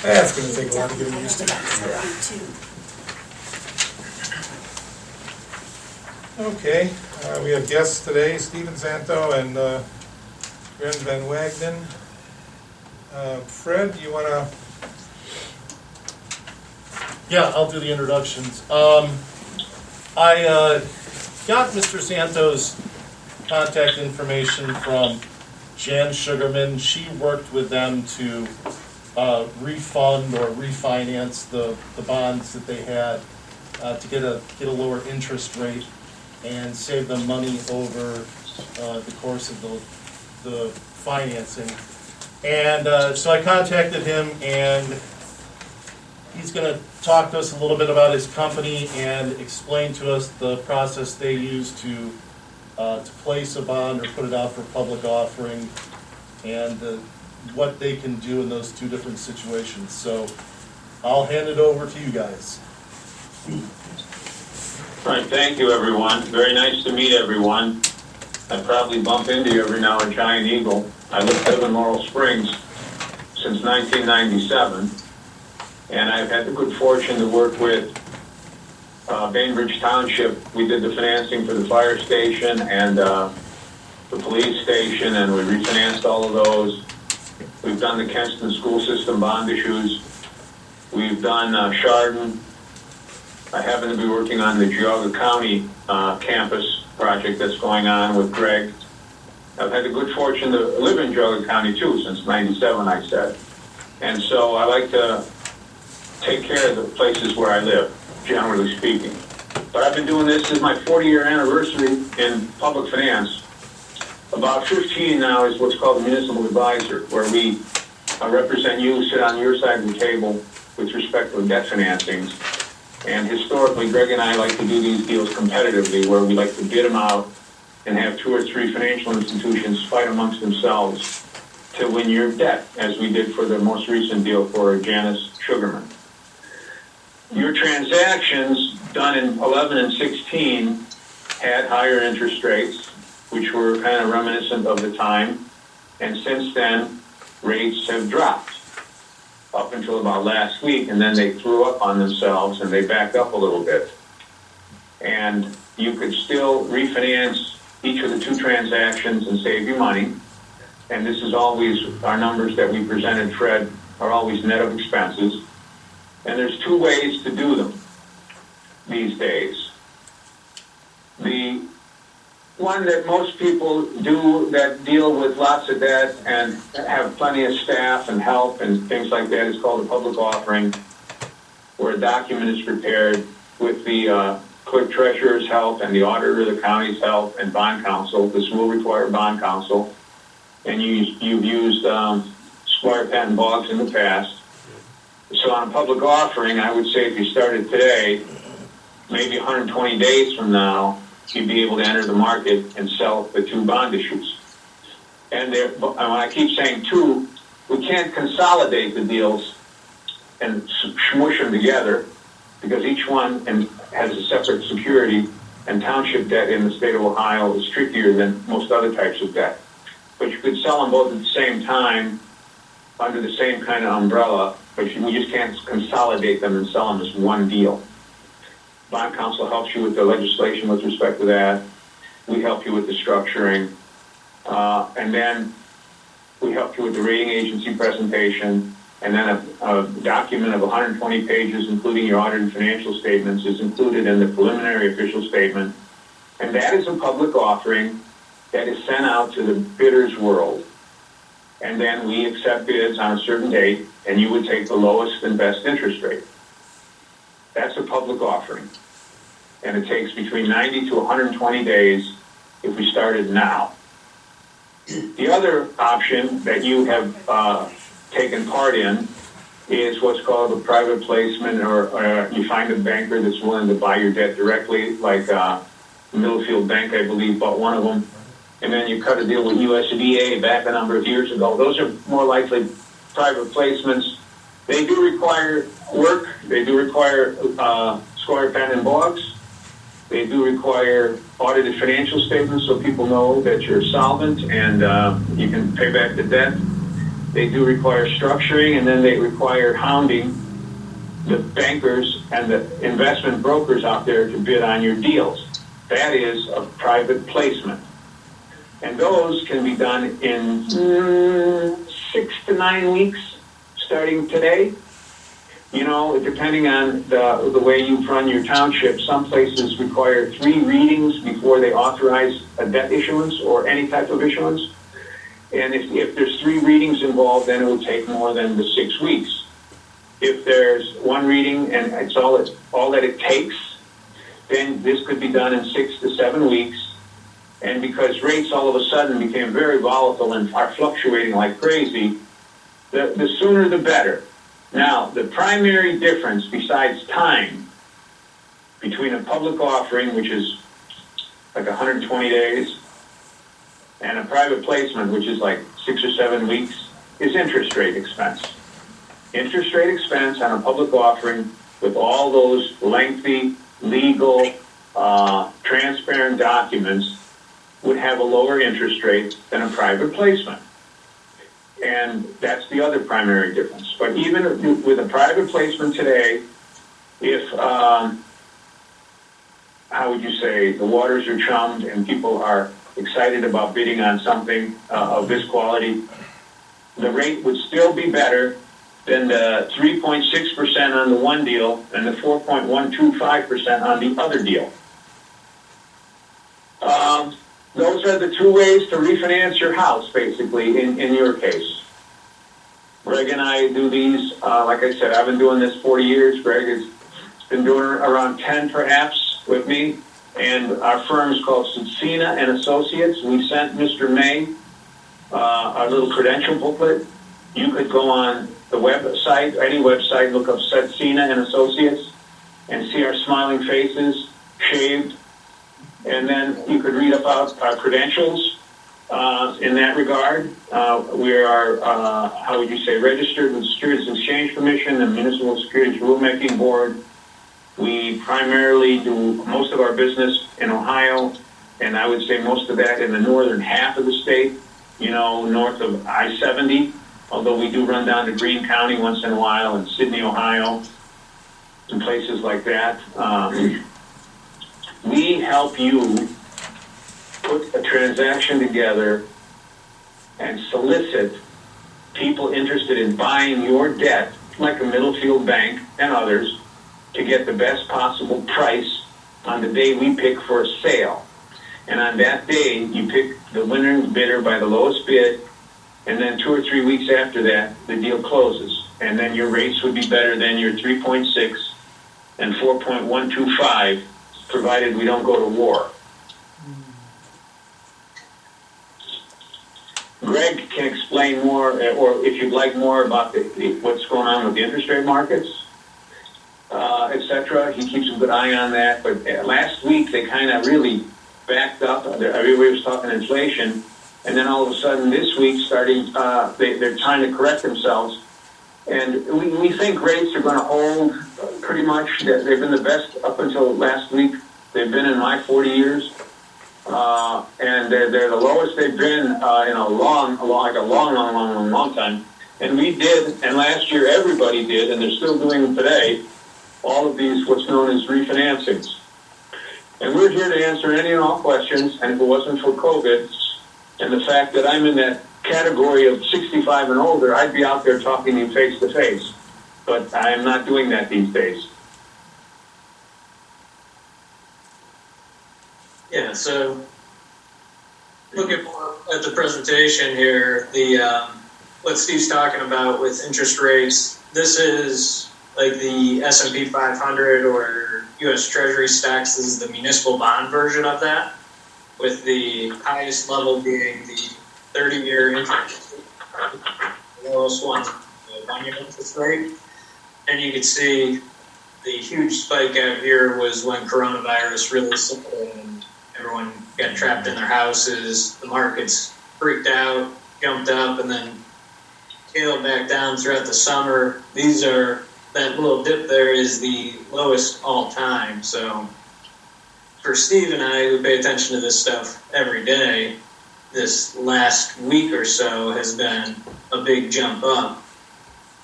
That's going to take a while to get used to. Okay, we have guests today, Stephen Santo and Gren Van Wagenen. Fred, do you want to? Yeah, I'll do the introductions. I got Mr. Santo's contact information from Jan Sugarman. She worked with them to refund or refinance the bonds that they had to get a lower interest rate and save them money over the course of the financing. And so I contacted him, and he's going to talk to us a little bit about his company and explain to us the process they use to place a bond or put it out for public offering, and what they can do in those two different situations. So I'll hand it over to you guys. All right, thank you, everyone. Very nice to meet everyone. I probably bump into you every now and Giant Eagle. I live in Laurel Springs since 1997, and I've had the good fortune to work with Bainbridge Township. We did the financing for the fire station and the police station, and we refinanced all of those. We've done the Kenston school system bond issues. We've done Chardon. I happen to be working on the Geauga County campus project that's going on with Greg. I've had the good fortune to live in Geauga County too since '97, I said. And so I like to take care of the places where I live, generally speaking. But I've been doing this as my 40-year anniversary in public finance. About 15 now is what's called the municipal advisor, where we represent you, sit on your side of the table with respect to debt financings. And historically, Greg and I like to do these deals competitively, where we like to bid them out and have 2 or 3 financial institutions fight amongst themselves to win your debt, as we did for the most recent deal for Janice Sugarman. Your transactions done in 11 and 16 had higher interest rates, which were kind of reminiscent of the time. And since then, rates have dropped up until about last week, and then they threw up on themselves and they backed up a little bit. And you could still refinance each of the 2 transactions and save you money. And this is always, our numbers that we presented, Fred, are always net of expenses. And there's 2 ways to do them these days. The one that most people do that deal with lots of debt and have plenty of staff and help and things like that is called a public offering, where a document is prepared with the clerk treasurer's help and the auditor of the county's help and bond counsel. This will require bond counsel. And you've used Squire Patton Boggs in the past. So on a public offering, I would say if you started today, maybe 120 days from now, you'd be able to enter the market and sell the 2 bond issues. And when I keep saying 2, we can't consolidate the deals and smush them together, because each one has a separate security, and township debt in the state of Ohio is trickier than most other types of debt. But you could sell them both at the same time under the same kind of umbrella, but we just can't consolidate them and sell them as one deal. Bond counsel helps you with the legislation with respect to that. We help you with the structuring. And then we help you with the rating agency presentation. And then a document of 120 pages, including your audit and financial statements, is included in the preliminary official statement. And that is a public offering that is sent out to the bidder's world. And then we accept bids on a certain date, and you would take the lowest and best interest rate. That's a public offering. And it takes between 90 to 120 days if we started now. The other option that you have taken part in is what's called a private placement, or you find a banker that's willing to buy your debt directly, like Middlefield Bank, I believe, bought one of them. And then you cut a deal with USDA back a number of years ago. Those are more likely private placements. They do require work. They do require Squire Patton Boggs. They do require audited financial statements so people know that you're solvent and you can pay back the debt. they do require structuring, and then they require hounding the bankers and the investment brokers out there to bid on your deals. That is a private placement. And those can be done in 6 to 9 weeks, starting today. You know, depending on the way you run your township, some places require 3 readings before they authorize a debt issuance or any type of issuance. And if there's 3 readings involved, then it will take more than the 6 weeks. If there's 1 reading and it's all that it takes, then this could be done in 6 to 7 weeks. And because rates all of a sudden became very volatile and are fluctuating like crazy, the sooner the better. Now, the primary difference besides time between a public offering, which is like 120 days, and a private placement, which is like 6 or 7 weeks, is interest rate expense. Interest rate expense on a public offering with all those lengthy, legal, transparent documents would have a lower interest rate than a private placement. And that's the other primary difference. But even with a private placement today, if, how would you say, the waters are chummed and people are excited about bidding on something of this quality, the rate would still be better than the 3.6% on the one deal and the 4.125% on the other deal. Those are the 2 ways to refinance your house, basically, in your case. Greg and I do these, like I said, I've been doing this 40 years. Greg has been doing around 10, perhaps, with me. And our firm is called Supplemental and Associates. We sent Mr. May our little credential booklet. You could go on the website, any website, look up Supplemental and Associates, and see our smiling faces, shaved. And then you could read about our credentials in that regard. We are, how would you say, registered with the Securities and Exchange Commission and Municipal Securities Rulemaking Board. We primarily do most of our business in Ohio, and I would say most of that in the northern half of the state, you know, north of I-70, although we do run down to Greene County once in a while, and Sydney, Ohio, and places like that. We help you put a transaction together and solicit people interested in buying your debt, like a Middlefield Bank and others, to get the best possible price on the day we pick for a sale. And on that day, you pick the winning bidder by the lowest bid, and then 2 or 3 weeks after that, the deal closes. And then your rates would be better than your 3.6 and 4.125, provided we don't go to war. Greg can explain more, or if you'd like more about what's going on with the interest rate markets, etc. He keeps a good eye on that. But last week, they kind of really backed up. Everybody was talking inflation. And then all of a sudden this week, they're trying to correct themselves. And we think rates are going to hold pretty much. They've been the best up until last week they've been in my 40 years. And they're the lowest they've been in a long time. And we did, and last year everybody did, and they're still doing them today, all of these what's known as refinancings. And we're here to answer any and all questions, and if it wasn't for COVID and the fact that I'm in that category of 65 and older, I'd be out there talking to you face to face. But I am not doing that these days. Yeah, so looking more at the presentation here, what Steve's talking about with interest rates, this is like the S&P 500 or U.S. Treasury stocks. This is the municipal bond version of that, with the highest level being the 30-year interest rate, the lowest one, the 1-year interest rate. And you can see the huge spike out here was when coronavirus really started and everyone got trapped in their houses. The markets freaked out, jumped up, and then scaled back down throughout the summer. That little dip there is the lowest all time. So for Steve and I, who pay attention to this stuff every day, this last week or so has been a big jump up,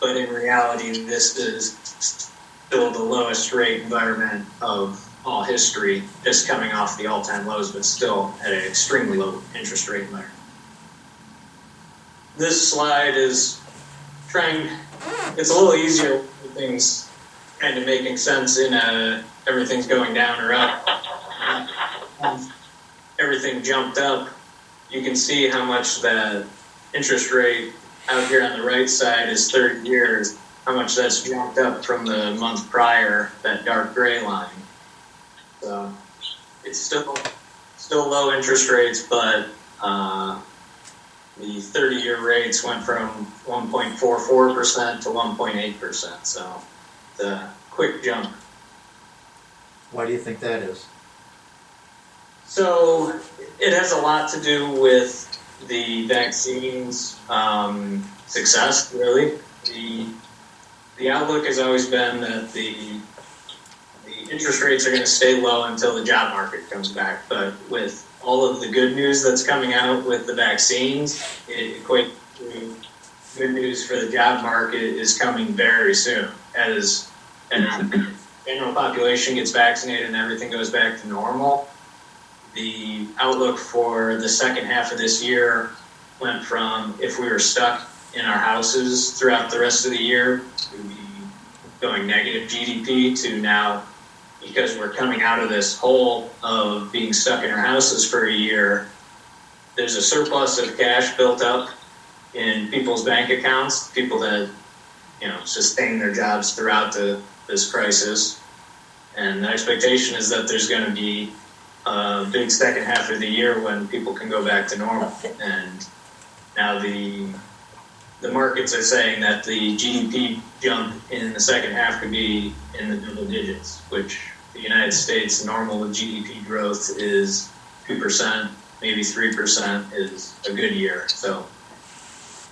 but in reality, this is still the lowest rate environment of all history, just coming off the all-time lows, but still at an extremely low interest rate environment. This slide is it's a little easier with things kind of making sense in everything's going down or up. Everything jumped up. You can see how much that interest rate out here on the right side is 30 years, how much that's jumped up from the month prior, that dark gray line. So it's still low interest rates, but the 30-year rates went from 1.44% to 1.8%. So the quick jump. Why do you think that is? So it has a lot to do with the vaccines success, really. The outlook has always been that the interest rates are going to stay low until the job market comes back. But with all of the good news that's coming out with the vaccines, it equates to good news for the job market is coming very soon. As the general population gets vaccinated and everything goes back to normal, the outlook for the second half of this year went from, if we were stuck in our houses throughout the rest of the year, to be going negative GDP, to now, because we're coming out of this hole of being stuck in our houses for a year, there's a surplus of cash built up in people's bank accounts, people that, sustain their jobs throughout this crisis. And the expectation is that there's going to be a big second half of the year when people can go back to normal. And now the markets are saying that the GDP jump in the second half could be in the double digits, which the United States normal GDP growth is 2%, maybe 3% is a good year. So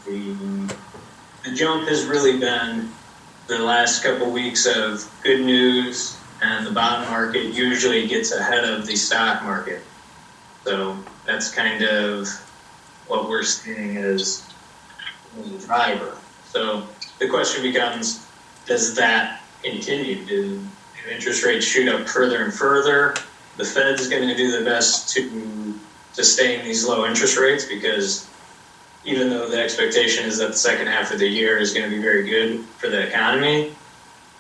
the jump has really been the last couple weeks of good news, and the bond market usually gets ahead of the stock market. So that's kind of what we're seeing as the driver. So the question becomes, does that continue? Do interest rates shoot up further and further? The Fed's going to do the best to sustain these low interest rates, because even though the expectation is that the second half of the year is going to be very good for the economy,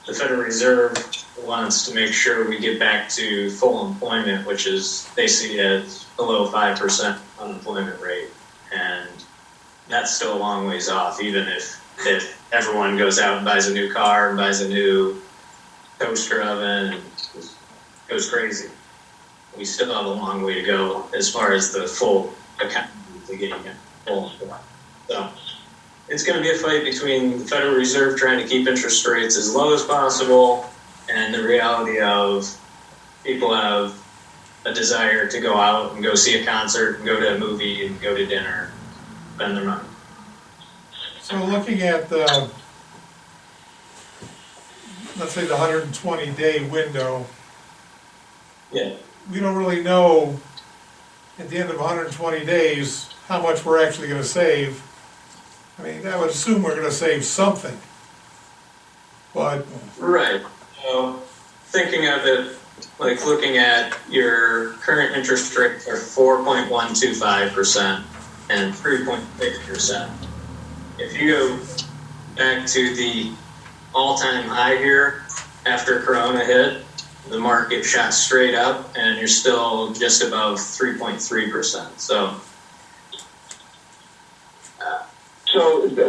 the Federal Reserve wants to make sure we get back to full employment, which is they see as below 5% unemployment rate. And that's still a long ways off, even if everyone goes out and buys a new car and buys a new toaster oven and goes crazy. We still have a long way to go as far as the full economy to getting it full employment. So it's going to be a fight between the Federal Reserve trying to keep interest rates as low as possible and the reality of people have a desire to go out and go see a concert and go to a movie and go to dinner, spend their money. So looking at the, let's say the 120-day window, Yeah. we don't really know at the end of 120 days how much we're actually going to save. I mean, I would assume we're going to save something. But Right. So thinking of it, like looking at your current interest rates are 4.125% and 3.6%. If you go back to the all-time high here after Corona hit, the market shot straight up and you're still just above 3.3%. So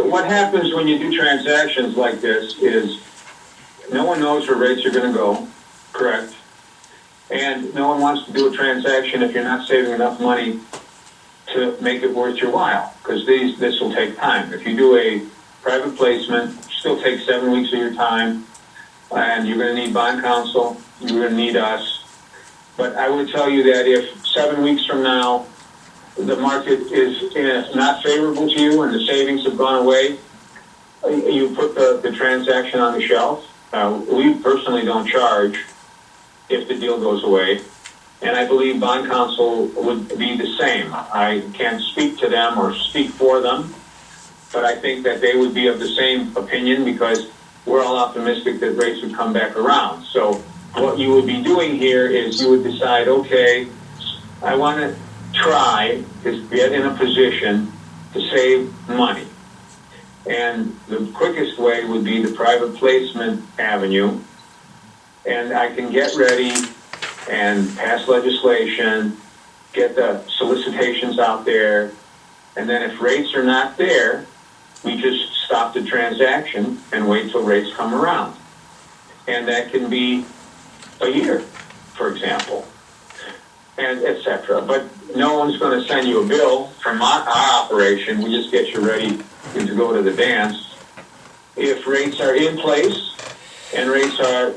what happens when you do transactions like this is no one knows where rates are going to go, correct? And no one wants to do a transaction if you're not saving enough money to make it worth your while, because this will take time. If you do a private placement, it still takes 7 weeks of your time, and you're going to need bond counsel, you're going to need us. But I would tell you that if 7 weeks from now the market is not favorable to you and the savings have gone away, you put the transaction on the shelf. We personally don't charge if the deal goes away. And I believe bond counsel would be the same. I can't speak to them or speak for them, but I think that they would be of the same opinion because we're all optimistic that rates would come back around. So what you would be doing here is you would decide, okay, I want to try to get in a position to save money. And the quickest way would be the private placement avenue. And I can get ready and pass legislation, get the solicitations out there, and then if rates are not there, we just stop the transaction and wait till rates come around. And that can be a year, for example, and et cetera. But no one's going to send you a bill from our operation. We just get you ready to go to the dance. If rates are in place and rates are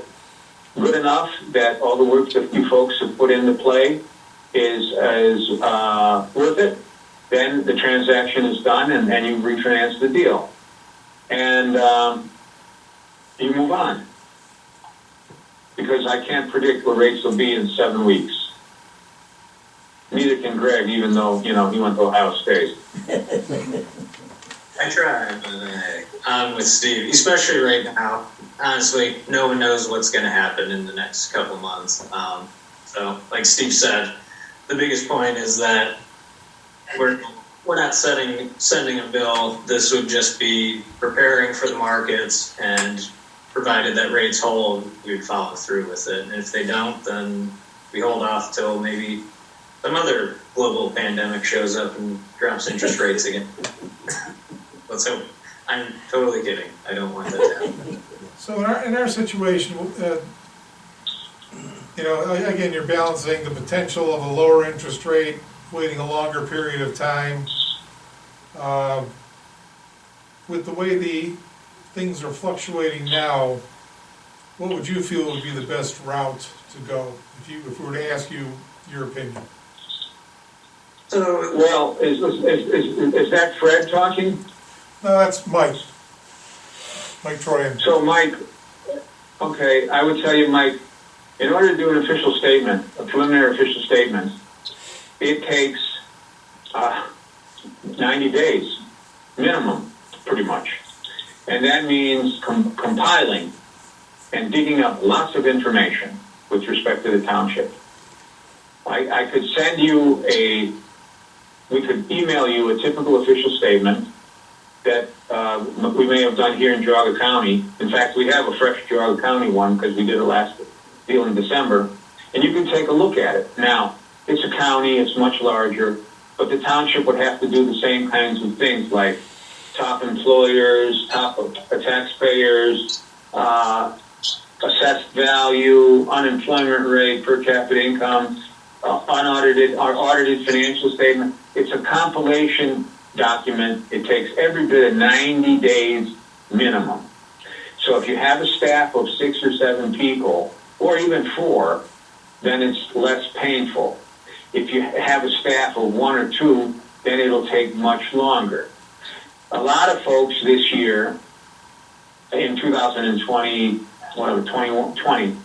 good enough that all the work that you folks have put into play is worth it, then the transaction is done and you refinance the deal. And you move on. Because I can't predict what rates will be in 7 weeks. Neither can Greg, even though, he went to Ohio State. I try, but I'm with Steve, especially right now. Honestly, no one knows what's going to happen in the next couple months. So, like Steve said, the biggest point is that we're not sending a bill. This would just be preparing for the markets, and provided that rates hold, we would follow through with it. And if they don't, then we hold off till maybe some other global pandemic shows up and drops interest rates again. Let's hope. I'm totally kidding. I don't want that to happen. So in our situation, again, you're balancing the potential of a lower interest rate, waiting a longer period of time. With the way the things are fluctuating now, what would you feel would be the best route to go if we were to ask you your opinion? So, Well, is that Fred talking? No, that's Mike. Mike Troyan. So, Mike, okay, I would tell you, Mike, in order to do an official statement, a preliminary official statement, it takes 90 days minimum, pretty much. And that means compiling and digging up lots of information with respect to the township. I could send you we could email you a typical official statement that we may have done here in Geauga County. In fact, we have a fresh Geauga County one because we did it last deal in December. And you can take a look at it. Now, it's a county, it's much larger, but the township would have to do the same kinds of things like top employers, top taxpayers, assessed value, unemployment rate, per capita income, audited financial statement. It's a compilation document. It takes every bit of 90 days minimum. So if you have a staff of 6 or 7 people, or even 4, then it's less painful. If you have a staff of 1 or 2, then it'll take much longer. A lot of folks this year, in 2020, 2020,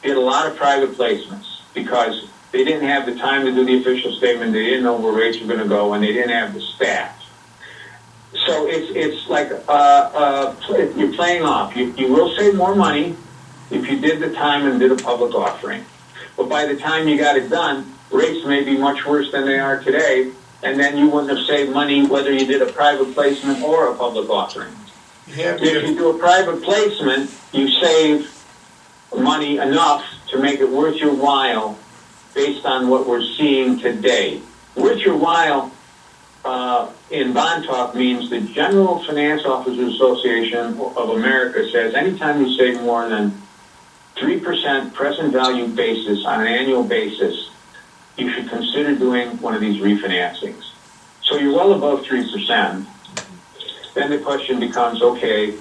did a lot of private placements because they didn't have the time to do the official statement, they didn't know where rates were going to go, and they didn't have the staff. So it's like you're playing off. You will save more money if you did the time and did a public offering. But by the time you got it done, rates may be much worse than they are today, and then you wouldn't have saved money whether you did a private placement or a public offering. If you do a private placement, you save money enough to make it worth your while based on what we're seeing today. Worth your while in bond talk means the General Finance Officers Association of America says anytime you save more than 3% present value basis on an annual basis, you should consider doing one of these refinancings. So you're well above 3%. Then the question becomes, okay,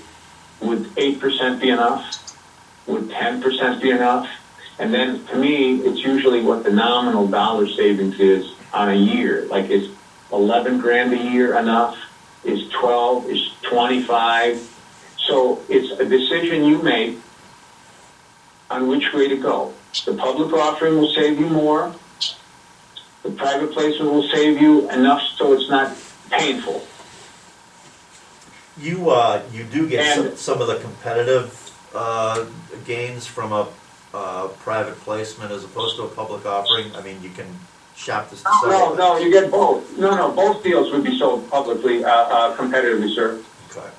would 8% be enough? Would 10% be enough? And then to me, it's usually what the nominal dollar savings is on a year. Like, is 11 grand a year enough? Is 12? Is 25? So it's a decision you make on which way to go. The public offering will save you more. The private placement will save you enough so it's not painful. You do get And- some of the competitive gains from a private placement as opposed to a public offering. I mean, you can shop this to sell. No, you get both. No, both deals would be sold publicly, competitively, sir. Okay.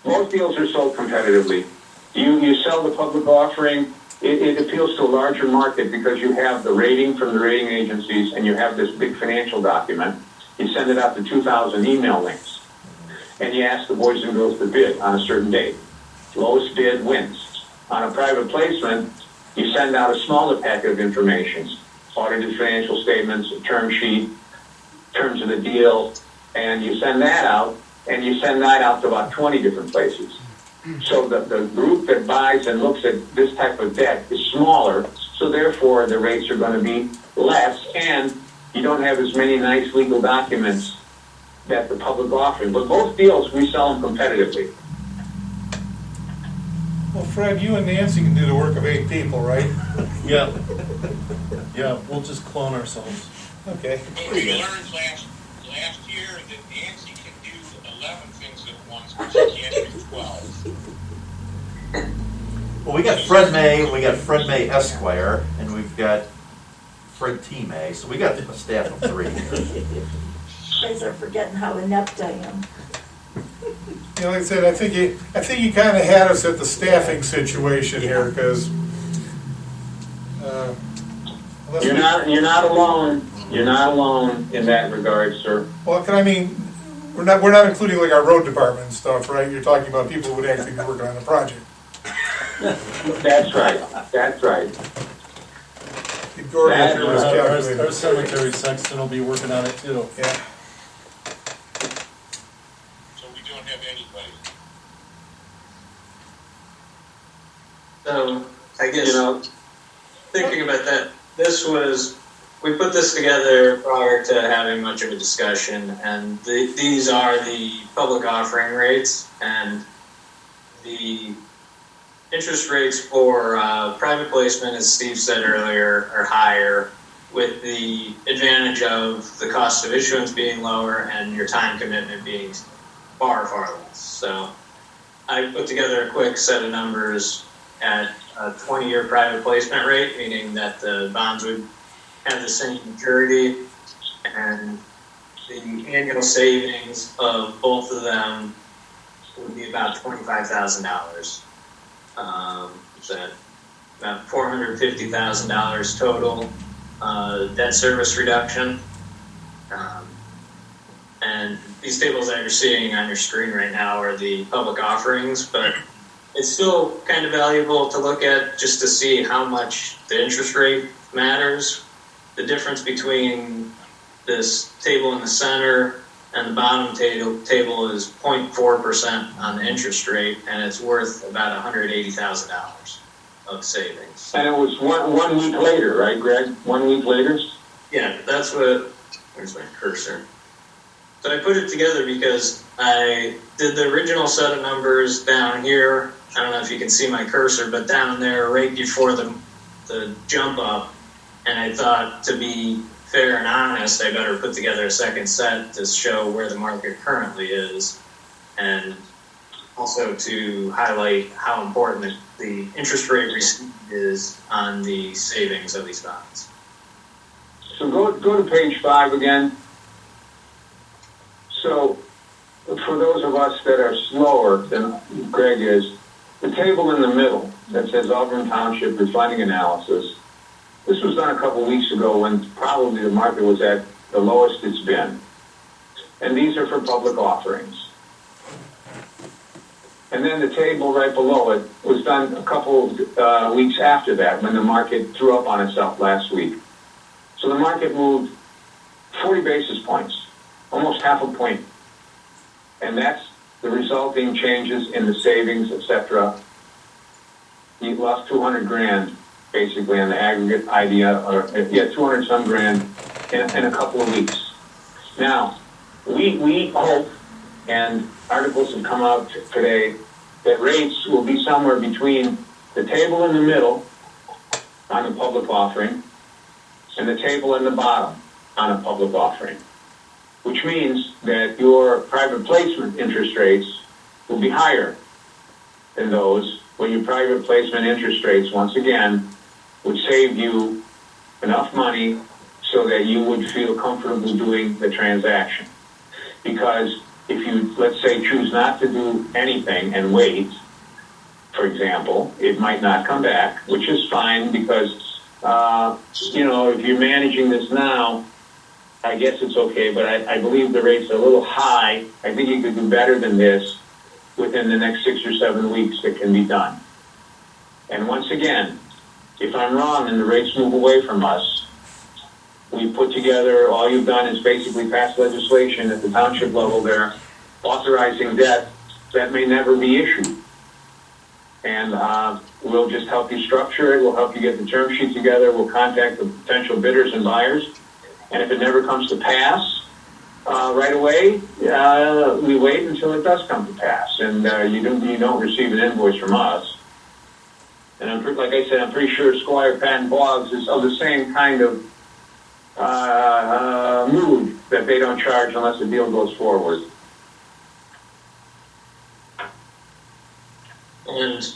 Most deals are sold competitively. You sell the public offering, it appeals to a larger market because you have the rating from the rating agencies and you have this big financial document. You send it out to 2,000 email links. And you ask the boys and girls to bid on a certain date. Lowest bid wins. On a private placement, you send out a smaller packet of information. Audited financial statements, a term sheet, terms of the deal, and you send that out, and you send that out to about 20 different places. So the group that buys and looks at this type of debt is smaller, so therefore the rates are going to be less, and you don't have as many nice legal documents that the public offering. But both deals, we sell them competitively. Well, Fred, you and Nancy can do the work of 8 people, right? Yeah. Yeah, we'll just clone ourselves. Okay. But we learned last year that Nancy can do 11 things at once, but she can't do 12. Well, we got Fred May Esquire, and we've got Fred T. May, so we got a staff of 3 here. You guys are forgetting how inept I am. You know, like I said, I think you kind of had us at the staffing situation here, because You're not alone. You're not alone in that regard, sir. Well, I mean, we're not including like our road department and stuff, right? You're talking about people who would actually be working on the project. That's right. That's right. Gordon here was calculating. Our cemetery sexton will be working on it too. Yeah. So we don't have anybody. So, I guess, thinking about that, we put this together prior to having much of a discussion, and these are the public offering rates, and the interest rates for private placement, as Steve said earlier, are higher, with the advantage of the cost of issuance being lower and your time commitment being far, far less. So I put together a quick set of numbers at a 20-year private placement rate, meaning that the bonds would have the same maturity, and the annual savings of both of them would be about $25,000. So about $450,000 total debt service reduction. And these tables that you're seeing on your screen right now are the public offerings, but it's still kind of valuable to look at just to see how much the interest rate matters. The difference between this table in the center and the bottom table is 0.4% on the interest rate, and it's worth about $180,000 of savings. And it was one week later, right, Greg? 1 week later? Yeah, that's what, where's my cursor? So I put it together because I did the original set of numbers down here. I don't know if you can see my cursor, but down there right before the jump up, and I thought, to be fair and honest, I better put together a second set to show where the market currently is, and also to highlight how important the interest rate received is on the savings of these bonds. So go to page 5 again. So for those of us that are slower than Greg is, the table in the middle that says Auburn Township Refining Analysis, this was done a couple weeks ago when probably the market was at the lowest it's been. And these are for public offerings. And then the table right below it was done a couple weeks after that when the market threw up on itself last week. So the market moved 40 basis points, almost half a point. And that's the resulting changes in the savings, etc. You lost 200 grand basically on the aggregate idea, or 200 some grand in a couple of weeks. Now, we hope, and articles have come out today, that rates will be somewhere between the table in the middle on a public offering and the table in the bottom on a public offering, which means that your private placement interest rates will be higher than those, when your private placement interest rates, once again, would save you enough money so that you would feel comfortable doing the transaction. Because if you, let's say, choose not to do anything and wait, for example, it might not come back, which is fine because, if you're managing this now, I guess it's okay, but I believe the rate's a little high. I think you could do better than this within the next 6 or 7 weeks. That can be done. And once again, if I'm wrong and the rates move away from us, we put together, all you've done is basically pass legislation at the township level there, authorizing debt that may never be issued. And we'll just help you structure it, we'll help you get the term sheet together, we'll contact the potential bidders and buyers, and if it never comes to pass right away, we wait until it does come to pass, and you don't receive an invoice from us. And like I said, I'm pretty sure Squire Patton Boggs is of the same kind of mood, that they don't charge unless the deal goes forward. And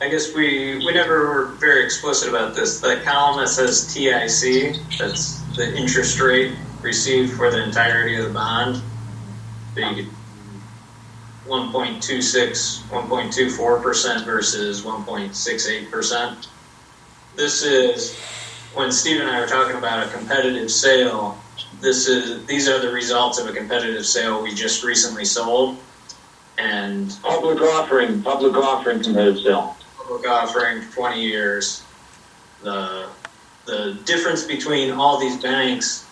I guess we never were very explicit about this. The column that says TIC, that's the interest rate received for the entirety of the bond. So you could 1.26, 1.24% versus 1.68%. This is, when Steve and I were talking about a competitive sale, these are the results of a competitive sale we just recently sold. And Public offering competitive sale. Public offering, 20 years. The difference between all these banks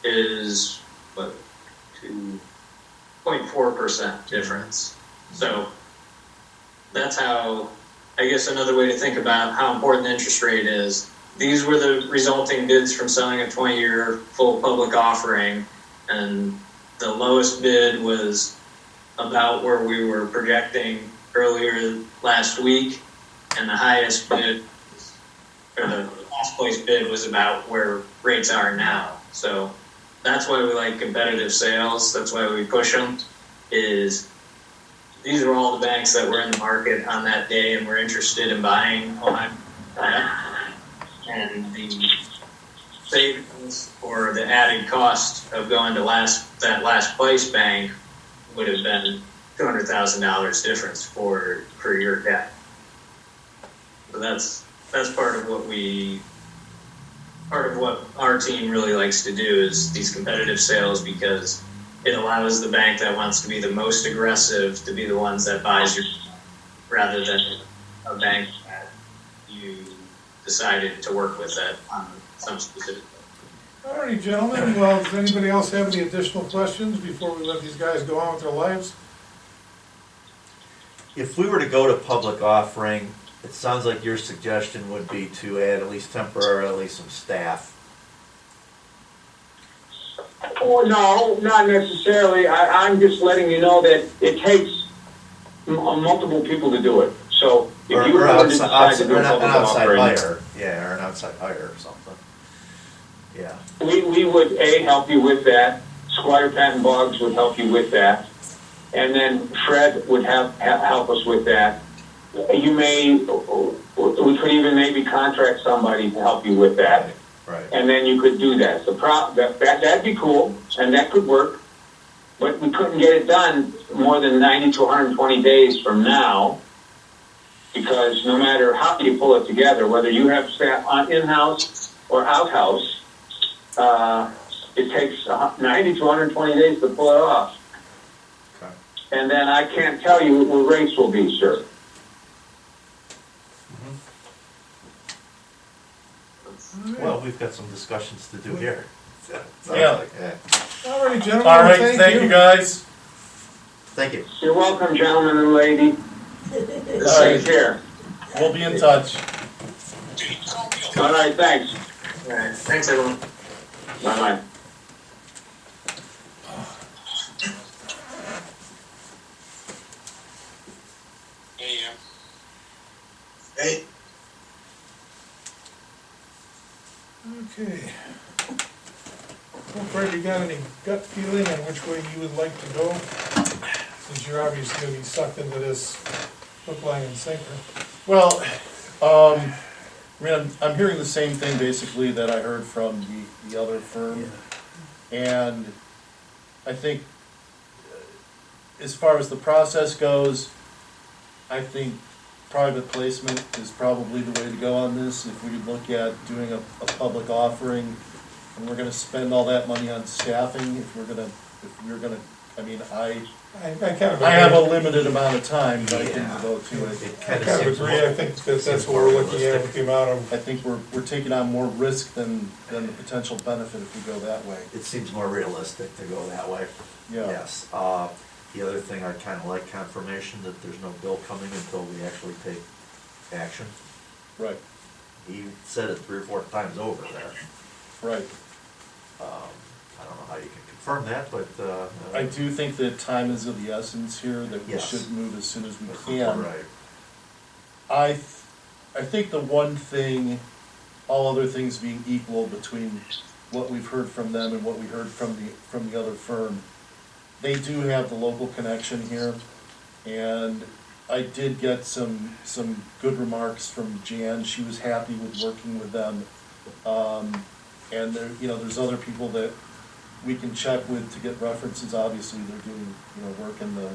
is, 2.4% difference. So that's how, I guess another way to think about how important the interest rate is. These were the resulting bids from selling a 20-year full public offering, and the lowest bid was about where we were projecting earlier last week, and the highest bid, or the last place bid, was about where rates are now. So that's why we like competitive sales. That's why we push them. These are all the banks that were in the market on that day and were interested in buying on that. And the savings or the added cost of going to that last place bank would have been $200,000 difference for your debt. So that's part of what our team really likes to do, is these competitive sales, because it allows the bank that wants to be the most aggressive to be the ones that buys your, rather than a bank that you decided to work with that on some specific. All righty, gentlemen, well, does anybody else have any additional questions before we let these guys go on with their lives? If we were to go to public offering, it sounds like your suggestion would be to add at least temporarily some staff. Oh, no, not necessarily. I'm just letting you know that it takes multiple people to do it. So if you were to decide to do a public offering, hire, or an outside hire or something. Yeah. we would help you with that. Squire Patton Boggs would help you with that, and then Fred would help us with that. We could even maybe contract somebody to help you with that. Right. And then you could do that. That'd be cool, and that could work. But we couldn't get it done more than 90 to 120 days from now, because no matter how you pull it together, whether you have staff on in-house or out-house, it takes 90 to 120 days to pull it off. Okay. And then I can't tell you what rates will be, sir. Well, we've got some discussions to do here. Yeah. All righty, gentlemen, All well, right, thank you guys. Thank you. You're welcome, gentlemen and lady. Take care. We'll be in touch. All right, thanks. All right, thanks everyone. Bye-bye. Hey, Hey, Okay. Well, Fred, you got any gut feeling on which way you would like to go? Since you're obviously gonna be sucked into this hook, line, and sinker. Well, I mean, I'm hearing the same thing basically that I heard from the other firm. And I think as far as the process goes, I think private placement is probably the way to go on this. If we could look at doing a public offering, and we're gonna spend all that money on staffing, if we're gonna, I mean, I have a limited amount of time that I can devote to it. It I kind kind of of agree, I think that's what we're looking at with the amount of, I think we're taking on more risk than the potential benefit if we go that way. It seems more realistic to go that way. Yeah. Yes. The other thing, I'd kind of like confirmation that there's no bill coming until we actually take action. Right, He said it 3 or 4 times over there. right. I don't know how you can confirm that, but, I do think that time is of the essence here, that we Yes. should move as soon as we can. right. I think the one thing, all other things being equal between what we've heard from them and what we heard from the other firm, they do have the local connection here, and I did get some good remarks from Jan. She was happy with working with them. And there, there's other people that we can check with to get references. Obviously, they're doing, work in the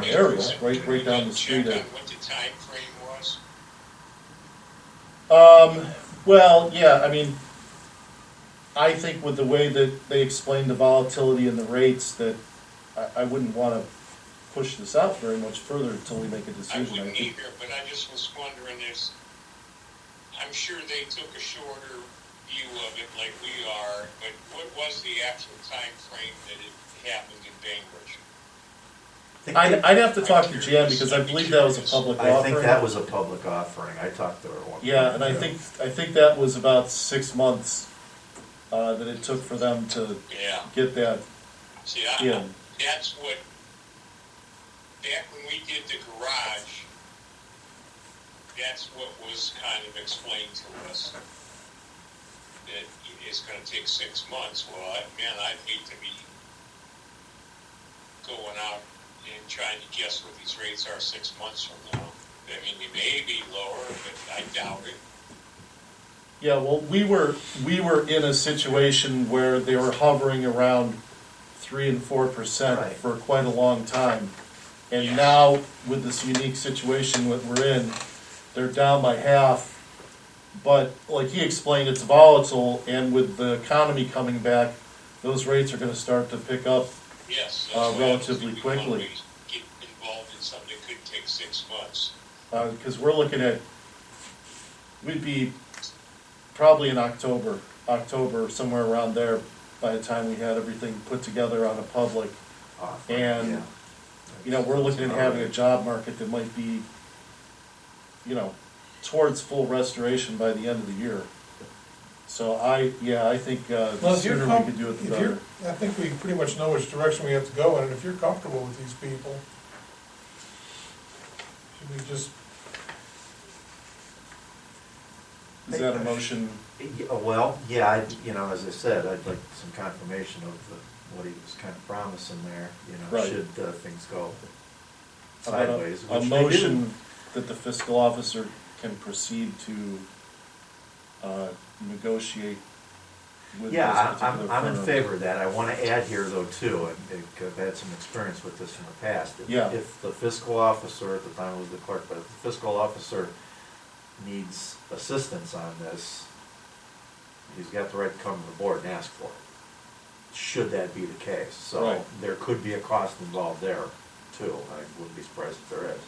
area, right down the street. Check on what the time frame was. Well, yeah, I mean, I think with the way that they explained the volatility and the rates, that I wouldn't want to push this out very much further until we make a I decision. wouldn't think- either, but I just was wondering if, I'm sure they took a shorter view of it like we are, but what was the actual time frame that it happened in Bainbridge? I'd have to talk to Jan, because I believe that was a public offering. I think that was a public offering. I talked to her one. Yeah, and I think that was about 6 months that it took for them to Yeah, get that see, in. that's what, back when we did the garage, that's what was kind of explained to us. That it's gonna take 6 months. Well, I'd hate to be going out and trying to guess what these rates are 6 months from now. I mean, they may be lower, but I doubt it. Yeah, well, we were in a situation where they were hovering around 3 and 4% Right. for quite a long time. And Yes. now, with this unique situation that we're in, they're down by half. But like he explained, it's volatile, and with the economy coming back, those rates are gonna start to pick up. Yes. that's why I was Relatively thinking one quickly. way to get involved in something that could take 6 months. Because we're looking at, we'd be probably in October, somewhere around there, by the time we had everything put together on a public. Offering, And, yeah. We're looking at having a job market that might be, towards full restoration by the end of the year. So I think the well, if you're sooner we could do it, the better. I think we pretty much know which direction we have to go in, and if you're comfortable with these people, should we just, Is that a motion? Well, yeah, as I said, I'd like some confirmation of what he was kind of promising there, Right. should things go How about sideways, a which they do. motion that the fiscal officer can proceed to negotiate with this Yeah, particular I'm in firm. favor of that. I want to add here though too, and I've had some experience with this in the past. Yeah. If the fiscal officer, at the time it was the clerk, but if the fiscal officer needs assistance on this, he's got the right to come to the board and ask for it, should that be the case. So Right. there could be a cost involved there too. I wouldn't be surprised if there is.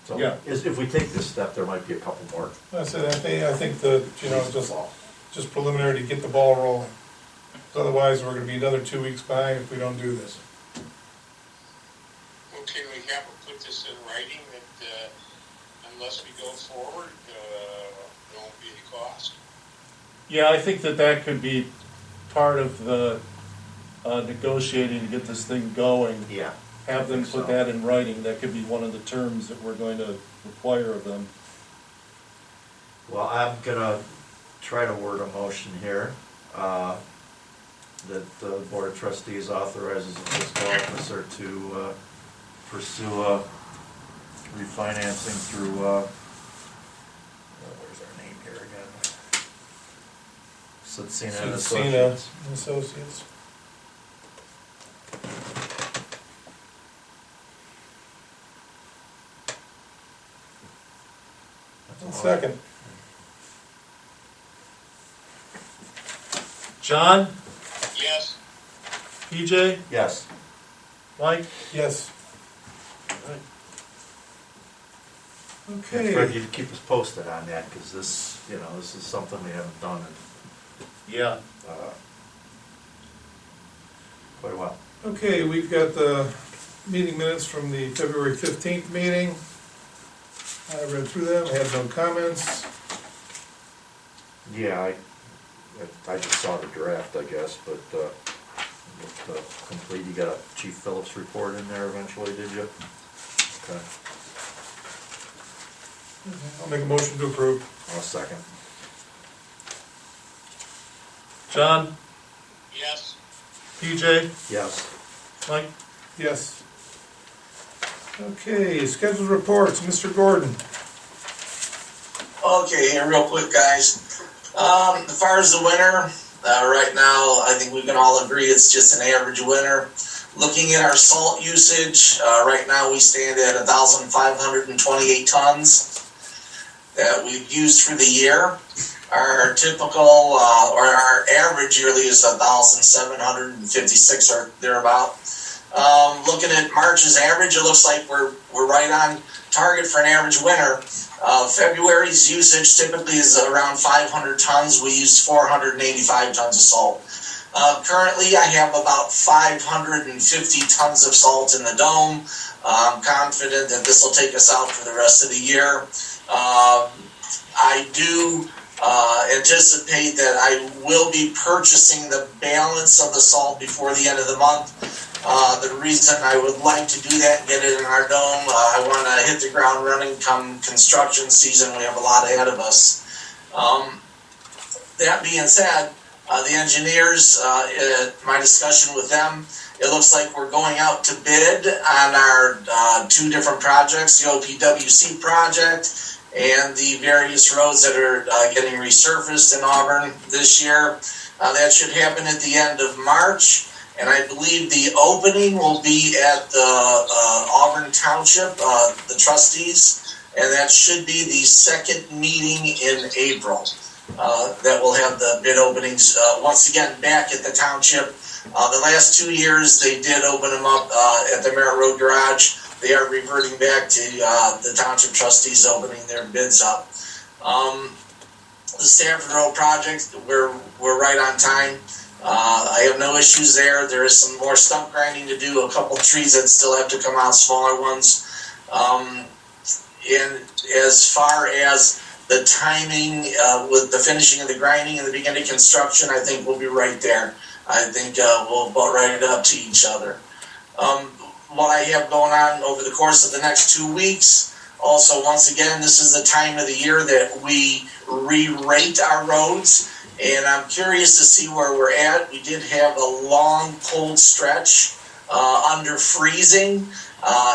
So Yeah. if we take this step, there might be a couple more. I said, I think that, just preliminary to get the ball rolling. 'Cause otherwise, we're gonna be another 2 weeks behind if we don't do this. Well, can we have her put this in writing that, unless we go forward, there won't be any cost? Yeah, I think that could be part of the negotiating to get this thing going. Yeah. Have them think put so. that in writing. That could be one of the terms that we're going to require of them. Well, I'm gonna try to word a motion here, that the Board of Trustees authorizes the fiscal officer to, pursue a refinancing through, where's our name here again? Satsina and Associates. Associates. That's all. Second. John, Yes, PJ, Yes. Mike? Yes. And Fred, Okay. you keep us posted on that, because this, this is something we haven't done in, Yeah. quite a while. Okay, we've got the meeting minutes from the February 15th meeting. I read through them, had no comments. Yeah, I just saw the draft, I guess, but, complete, you got a Chief Phillips report in there eventually, did you? Okay, I'll make a motion to approve. I'll second. John, yes, PJ, Yes. Mike? Yes. Okay, scheduled reports, Mr. Gordon. Okay, here real quick, guys. As far as the winter, right now, I think we can all agree it's just an average winter. Looking at our salt usage, right now we stand at 1,528 tons that we've used for the year. Our typical, or our average yearly is 1,756 or thereabout. Looking at March's average, it looks like we're right on target for an average winter. February's usage typically is around 500 tons. We used 485 tons of salt. Currently, I have about 550 tons of salt in the dome. I'm confident that this will take us out for the rest of the year. I do anticipate that I will be purchasing the balance of the salt before the end of the month. The reason I would like to do that and get it in our dome, I want to hit the ground running come construction season. We have a lot ahead of us. That being said, the engineers, my discussion with them, it looks like we're going out to bid on our two different projects, the OPWC project and the various roads that are getting resurfaced in Auburn this year. That should happen at the end of March. And I believe the opening will be at the Auburn Township, the Trustees, and that should be the second meeting in April. That will have the bid openings once again back at the Township. The last 2 years they did open them up at the Merritt Road Garage. They are reverting back to the Township Trustees opening their bids up. The Stanford Road project, we're right on time. I have no issues there. There is some more stump grinding to do, a couple trees that still have to come out, smaller ones. And as far as the timing with the finishing of the grinding and the beginning of construction, I think we'll be right there. I think we'll about right it up to each other. What I have going on over the course of the next 2 weeks, also once again, this is the time of the year that we re-rate our roads. And I'm curious to see where we're at. We did have a long, cold stretch under freezing.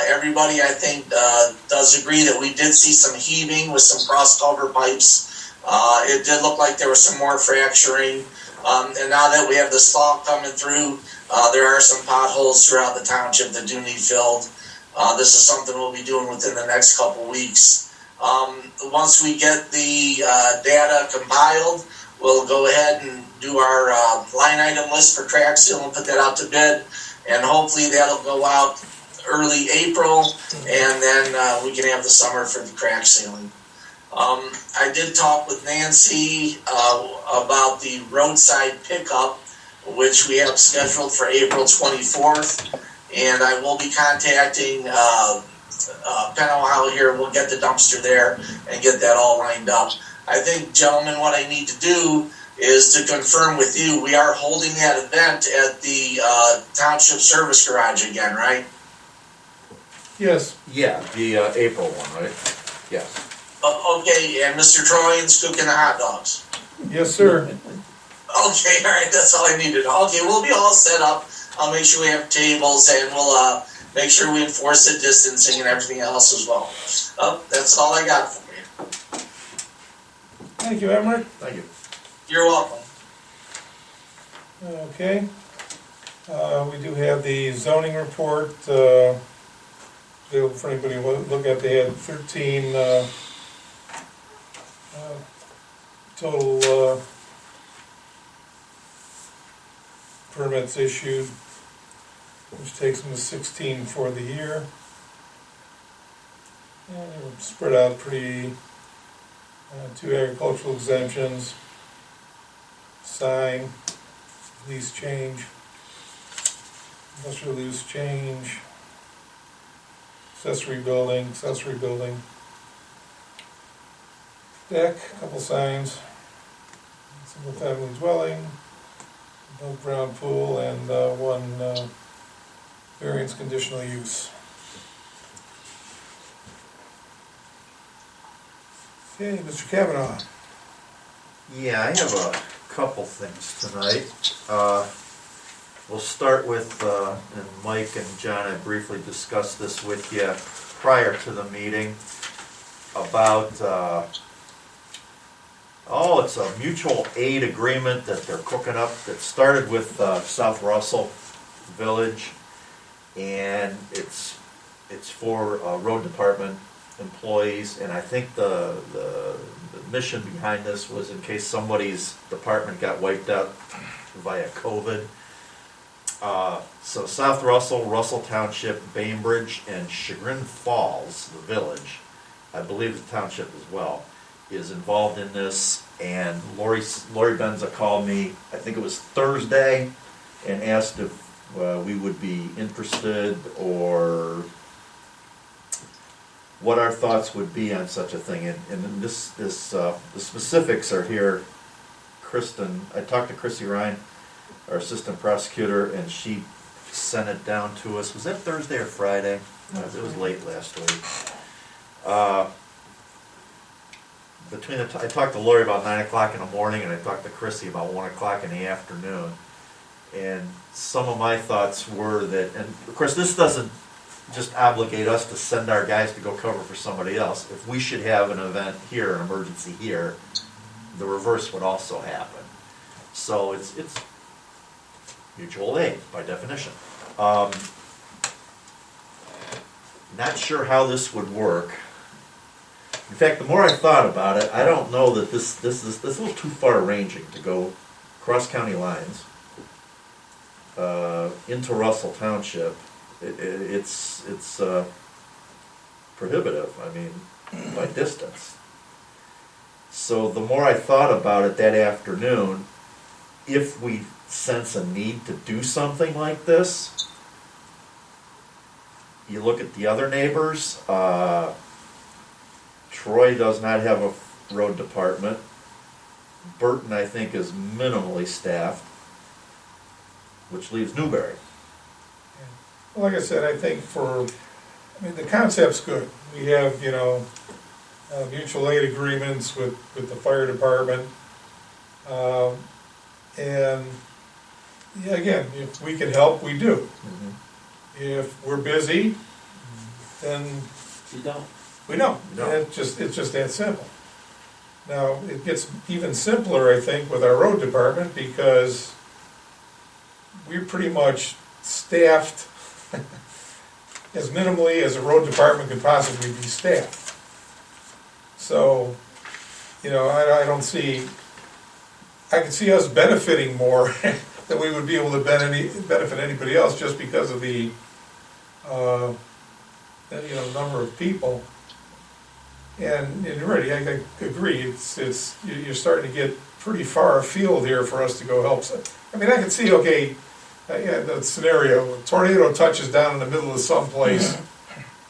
Everybody, I think, does agree that we did see some heaving with some cross-culvert pipes. It did look like there was some more fracturing. And now that we have the thaw coming through, there are some potholes throughout the township that do need filled. This is something we'll be doing within the next couple weeks. Once we get the data compiled, we'll go ahead and do our line item list for crack seal and put that out to bid. And hopefully that'll go out early April, and then we can have the summer for the crack sealing. I did talk with Nancy about the roadside pickup, which we have scheduled for April 24th. And I will be contacting Penn Ohio here. We'll get the dumpster there and get that all lined up. I think, gentlemen, what I need to do is to confirm with you, we are holding that event at the Township Service Garage again, right? Yes. Yeah, the April one, right? Yes. Okay, and Mr. Troyan's cooking the hot dogs. Yes, sir. Okay, all right, that's all I needed. Okay, we'll be all set up. I'll make sure we have tables and we'll make sure we enforce the distancing and everything else as well. That's all I got for you. Thank you, Emmerich. Thank you. You're welcome. Okay. We do have the zoning report, available for anybody to look at. They had 13, total, permits issued, which takes them to 16 for the year. And they were spread out pretty, 2 agricultural exemptions, sign, lease change, industrial use change, accessory building, deck, couple signs, single family dwelling, above ground pool, and 1 variance conditional use. Okay, Mr. Kavanaugh. Yeah, I have a couple things tonight. We'll start with, and Mike and John, I briefly discussed this with you prior to the meeting about, it's a mutual aid agreement that they're cooking up that started with South Russell Village, and it's for road department employees, and I think the mission behind this was in case somebody's department got wiped out via COVID. So South Russell, Russell Township, Bainbridge, and Chagrin Falls, the village, I believe the township as well, is involved in this. And Lori Benza called me, I think it was Thursday, and asked if we would be interested or what our thoughts would be on such a thing. And the specifics are here. Kristen, I talked to Chrissy Ryan, our assistant prosecutor, and she sent it down to us. Was that Thursday or Friday? It was late last week. I talked to Lori about 9 o'clock in the morning, and I talked to Chrissy about 1 o'clock in the afternoon. And some of my thoughts were that, and of course this doesn't just obligate us to send our guys to go cover for somebody else. If we should have an event here, an emergency here, the reverse would also happen. So it's mutual aid by definition. Not sure how this would work. In fact, the more I thought about it, I don't know that this is a little too far ranging to go cross county lines into Russell Township. It's prohibitive, I mean, by distance. So the more I thought about it that afternoon, if we sense a need to do something like this, you look at the other neighbors. Troy does not have a road department. Burton, I think, is minimally staffed, which leaves Newberry. Like I said, I think the concept's good. We have, mutual aid agreements with the fire department. And, yeah, again, if we can help, we do. Mm-hmm. If we're busy, then You don't. we don't. No. It's just that simple. Now, it gets even simpler, I think, with our road department, because we're pretty much staffed as minimally as a road department could possibly be staffed. So, I don't see, I can see us benefiting more than we would be able to benefit anybody else, just because of the, number of people. And you're right, I agree, you're starting to get pretty far afield here for us to go help. I mean, I can see, okay, the scenario, a tornado touches down in the middle of someplace,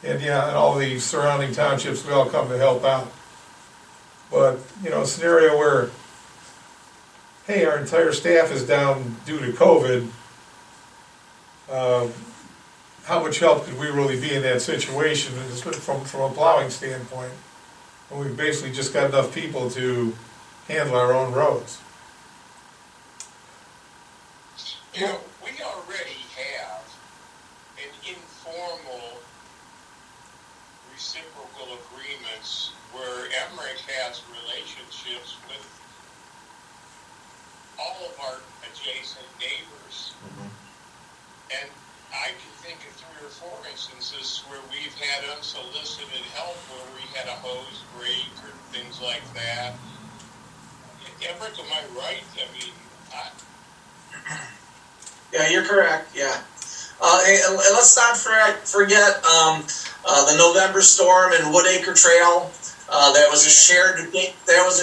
and all the surrounding townships, we all come to help out. But, a scenario where, hey, our entire staff is down due to COVID, how much help could we really be in that situation from a plowing standpoint? And we've basically just got enough people to handle our own roads. You know, we already have an informal reciprocal agreements where Emmerich has relationships with all of our adjacent neighbors. And I can think of 3 or 4 instances where we've had unsolicited help, where we had a hose break or things like that. Emmerich, am I right? I mean, Yeah, you're correct, yeah. And let's not forget the November storm and Woodacre Trail. That was a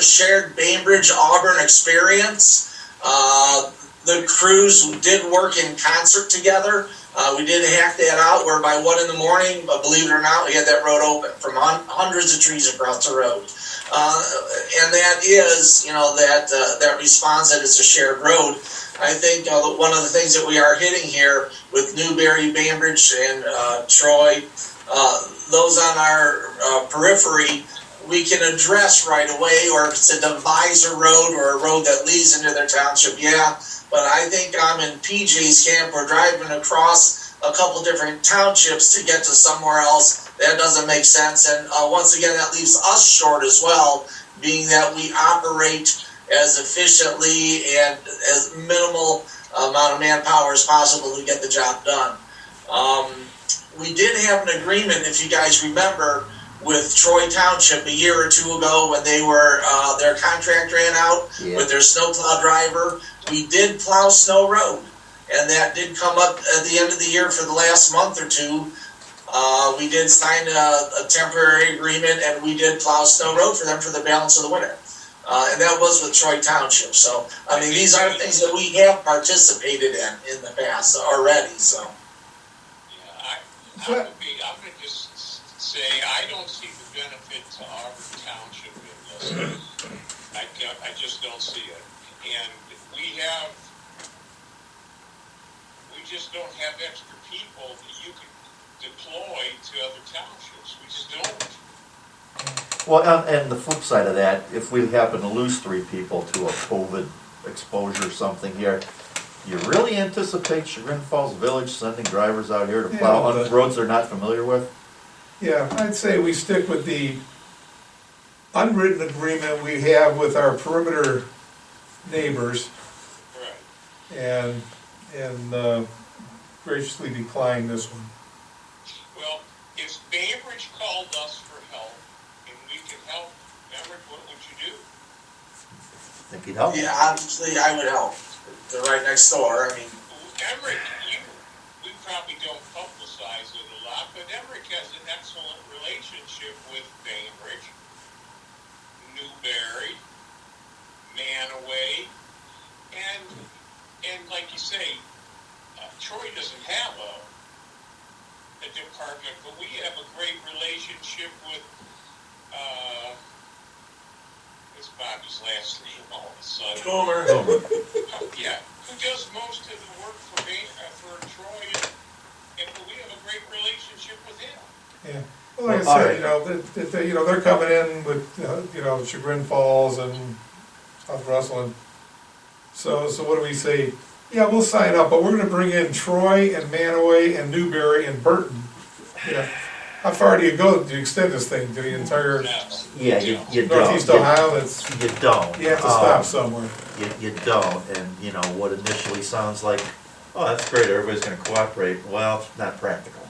shared Bainbridge Auburn experience. The crews did work in concert together. We did hack that out where by 1 a.m, but believe it or not, we had that road open from hundreds of trees across the road. And that is, that response that it's a shared road. I think one of the things that we are hitting here with Newberry, Bainbridge, and Troy, those on our periphery, we can address right away, or if it's a divisor road or a road that leads into their township, yeah. But I think I'm in PJ's camp. We're driving across a couple different townships to get to somewhere else. That doesn't make sense. And once again, that leaves us short as well, being that we operate as efficiently and as minimal amount of manpower as possible to get the job done. We did have an agreement, if you guys remember, with Troy Township a year or 2 ago when they were their contract ran out with their snowplow driver. We did plow Snow Road, and that did come up at the end of the year for the last month or 2. We did sign a temporary agreement, and we did plow Snow Road for them for the balance of the winter. And that was with Troy Township. So, I mean, these are things that we have participated in the past already. So, yeah, I'm going to just say I don't see the benefit to Auburn Township in this. I just don't see it. And we just don't have extra people that you could deploy to other townships. We just don't. Well, and the flip side of that, if we happen to lose 3 people to a COVID exposure or something here, you really anticipate Chagrin Falls Village sending drivers out here to plow on roads they're not familiar with? Yeah, I'd say we stick with the unwritten agreement we have with our perimeter neighbors. Right. And graciously decline this one. Well, if Bainbridge called us for help and we could help Emmerich, what would you do? Think he'd help? yeah, obviously I would help. They're right next door. I mean, Emmerich, we probably don't publicize it a lot, but Emmerich has an excellent relationship with Bainbridge, Newberry, Manaway, and like you say, Troy doesn't have a department, but we have a great relationship with, what's Bobby's last name all of a sudden? Gomer. Yeah, who does most of the work for Troy, and we have a great relationship with him. Yeah. Well, like I said, they're coming in with, Chagrin Falls and South Russell. So what do we say? Yeah, we'll sign up, but we're gonna bring in Troy and Manaway and Newberry and Burton. How far do you go to extend this thing to the entire Yeah, you Northeast don't. Ohio? You don't. You have to stop somewhere. You don't, and what initially sounds like, oh, that's great, everybody's gonna cooperate, well, it's not practical.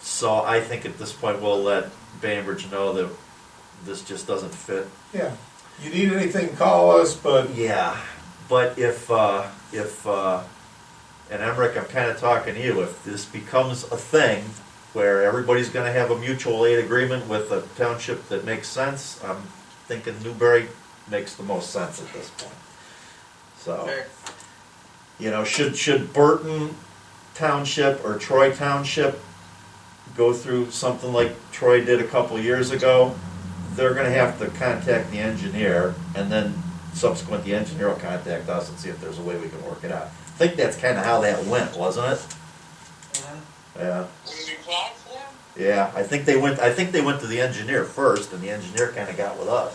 So I think at this point, we'll let Bainbridge know that this just doesn't fit. Yeah. You need anything, call us, but Yeah, but if and Emmerich, I'm kinda talking to you, if this becomes a thing where everybody's gonna have a mutual aid agreement with a township that makes sense, I'm thinking Newberry makes the most sense at this point. So, should Burton Township or Troy Township go through something like Troy did a couple years ago, they're gonna have to contact the engineer, and then subsequent, the engineer will contact us and see if there's a way we can work it out. I think that's kinda how that went, wasn't it? Yeah. When we plowed for him? Yeah, I think they went to the engineer first, and the engineer kinda got with us.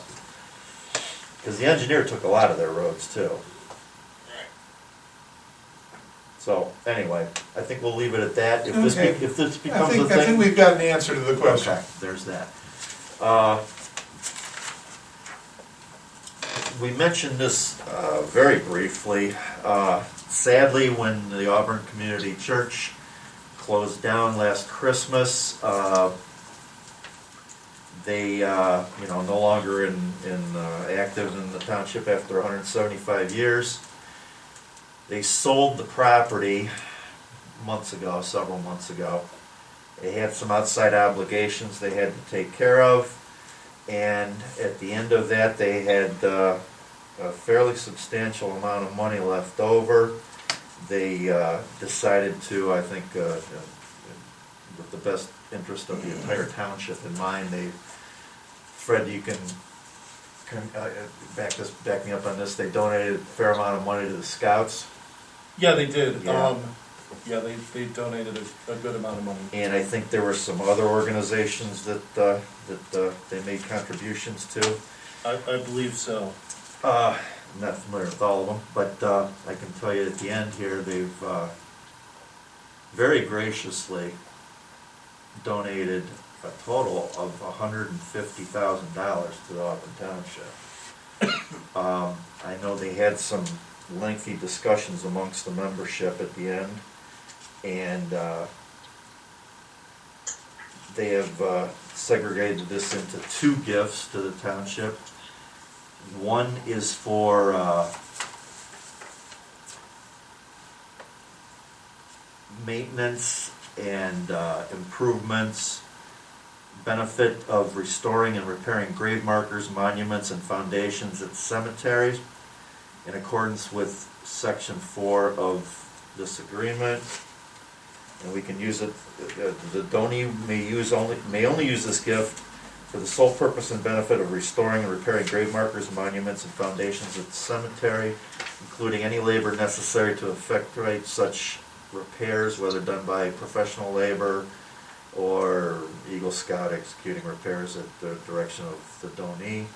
Because the engineer took a lot of their roads too. Right. So, anyway, I think we'll leave it at that. If Okay. this I becomes a think, I think thing. we've got an answer to the question. Okay, there's that. We mentioned this very briefly. Sadly, when the Auburn Community Church closed down last Christmas, they, no longer active in the township after 175 years. They sold the property several months ago. They had some outside obligations they had to take care of, and at the end of that, they had a fairly substantial amount of money left over. They decided to, I think, with the best interest of the entire township in mind, Fred, you can back me up on this, they donated a fair amount of money to the Scouts. Yeah, they did. Yeah. They donated a good amount of money. And I think there were some other organizations that they made contributions to. I believe so. I'm not familiar with all of them, but I can tell you at the end here, they've very graciously donated a total of $150,000 to the Auburn Township. I know they had some lengthy discussions amongst the membership at the end, and they have segregated this into two gifts to the township. One is for maintenance and improvements, benefit of restoring and repairing grave markers, monuments, and foundations at cemeteries in accordance with Section 4 of this agreement. And we can use it, the donee may only use this gift for the sole purpose and benefit of restoring and repairing grave markers, monuments, and foundations at the cemetery, including any labor necessary to effectuate such repairs, whether done by professional labor or Eagle Scout executing repairs at the direction of the donee.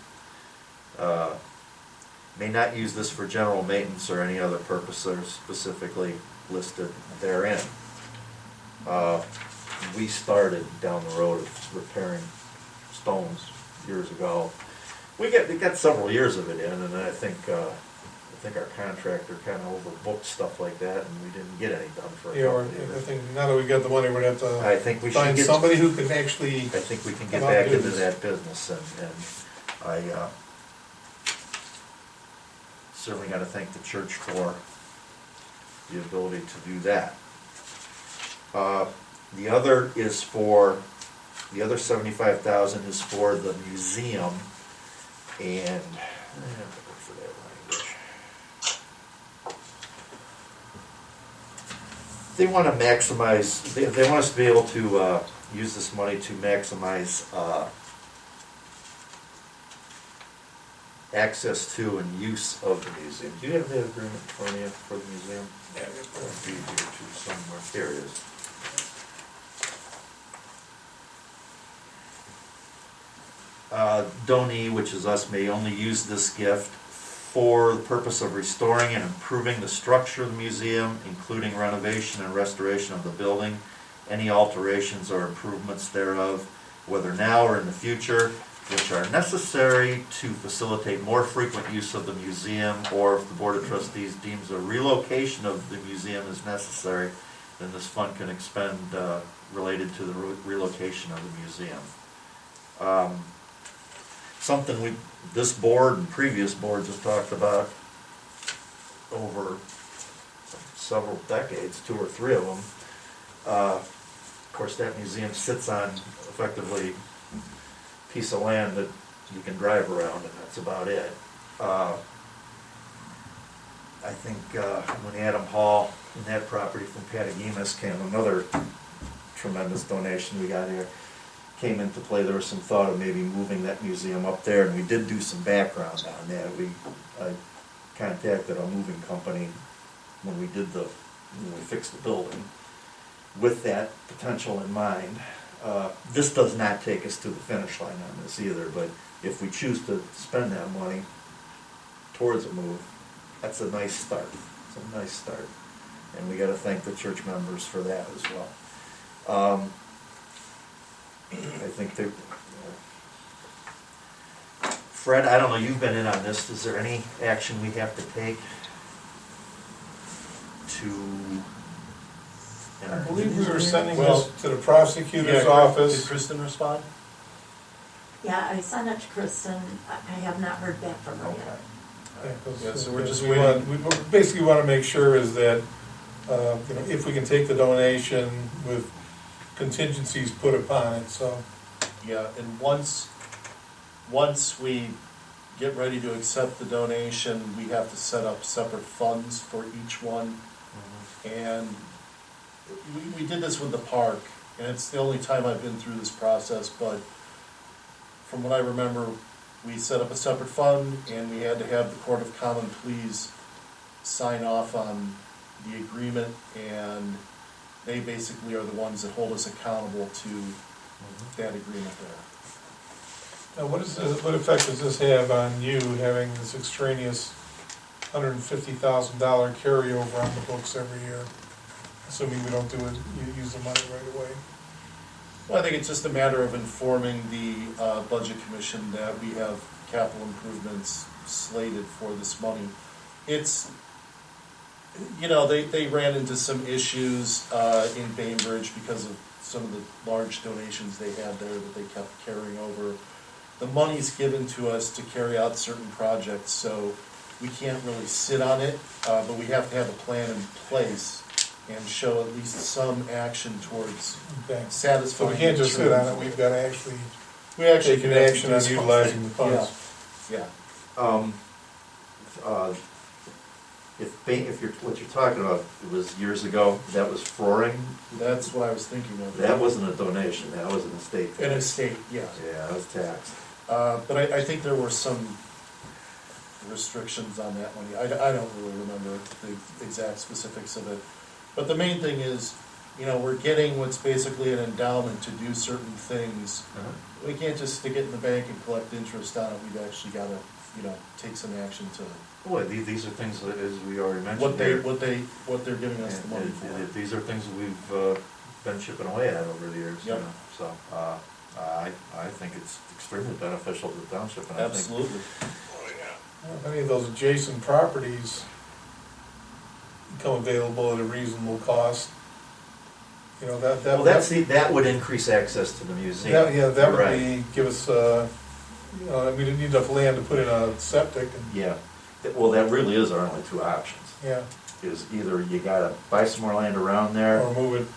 May not use this for general maintenance or any other purpose that are specifically listed therein. We started down the road of repairing stones years ago. We got several years of it in, and I think our contractor kind of overbooked stuff like that, and we didn't get any done for a Yeah, or couple of I years. think now that we got the money, we'd have I to think we should find get somebody who can actually. I think we can get come out back and do into this. that business, and I certainly got to thank the church for the ability to do that. The other $75,000 is for the museum, and I have to look for that language. They want to maximize. They want us to be able to use this money to maximize access to and use of the museum. Do you have the agreement for you for the museum? Yeah, It'll be here too somewhere. Here it is. Donee, which is us, may only use this gift for the purpose of restoring and improving the structure of the museum, including renovation and restoration of the building, any alterations or improvements thereof, whether now or in the future, which are necessary to facilitate more frequent use of the museum, or if the Board of Trustees deems a relocation of the museum is necessary, then this fund can expend related to the relocation of the museum. Something this board and previous boards have talked about over several decades, 2 or 3 of them. Of course, that museum sits on effectively a piece of land that you can drive around, and that's about it. I think when Adam Hall and that property from Patagimas came, another tremendous donation we got here, came into play, there was some thought of maybe moving that museum up there, and we did do some background on that. I contacted a moving company when we fixed the building with that potential in mind. This does not take us to the finish line on this either, but if we choose to spend that money, towards a move, that's a nice start. It's a nice start. And we gotta thank the church members for that as well. I think they, Fred, I don't know, you've been in on this, is there any action we have to take to? I believe we were sending Well, this to the prosecutor's Yeah, Did office. Kristen respond? Yeah, I sent it to Kristen. I have not heard back from her yet. Yeah, 'cause, Yeah, so we're just we waiting. basically want to make sure is that, if we can take the donation with contingencies put upon it, so. Yeah, and once we get ready to accept the donation, we have to set up separate funds for each one. And we did this with the park, and it's the only time I've been through this process, but from what I remember, we set up a separate fund, and we had to have the Court of Common Pleas sign off on the agreement, and they basically are the ones that hold us accountable to that agreement there. Now, what effect does this have on you, having this extraneous $150,000 carryover on the books every year? Assuming we don't do it, you use the money right away. Well, I think it's just a matter of informing the Budget Commission that we have capital improvements slated for this money. It's, they ran into some issues in Bainbridge because of some of the large donations they had there that they kept carrying over. The money's given to us to carry out certain projects, so we can't really sit on it, but we have to have a plan in place and show at least some action towards Okay. satisfying. So we can't just sit on it, we've got to actually We actually take an have to action do on something. utilizing the funds. Yeah, If what you're talking about, it was years ago, that was flooring, that's what I was thinking of. that wasn't a donation, that was an estate tax. An estate, yeah. Yeah, that was taxed. But I think there were some restrictions on that money. I don't really remember the exact specifics of it. But the main thing is, we're getting what's basically an endowment to do certain things. We can't just stick it in the bank and collect interest on it. We've actually got to, take some action to Boy, these are things that, as we already mentioned what here. they're giving us the money for. These are things that we've been chipping away at over the years. Yep. So I think it's extremely beneficial to the township. And Absolutely. Oh, yeah. If any of those adjacent properties become available at a reasonable cost, that would increase access to the museum. that would Right. give us, we didn't need enough land to put in a septic and, Yeah. Well, that really is our only two options. yeah, Is either you gotta buy some more land around there. or move it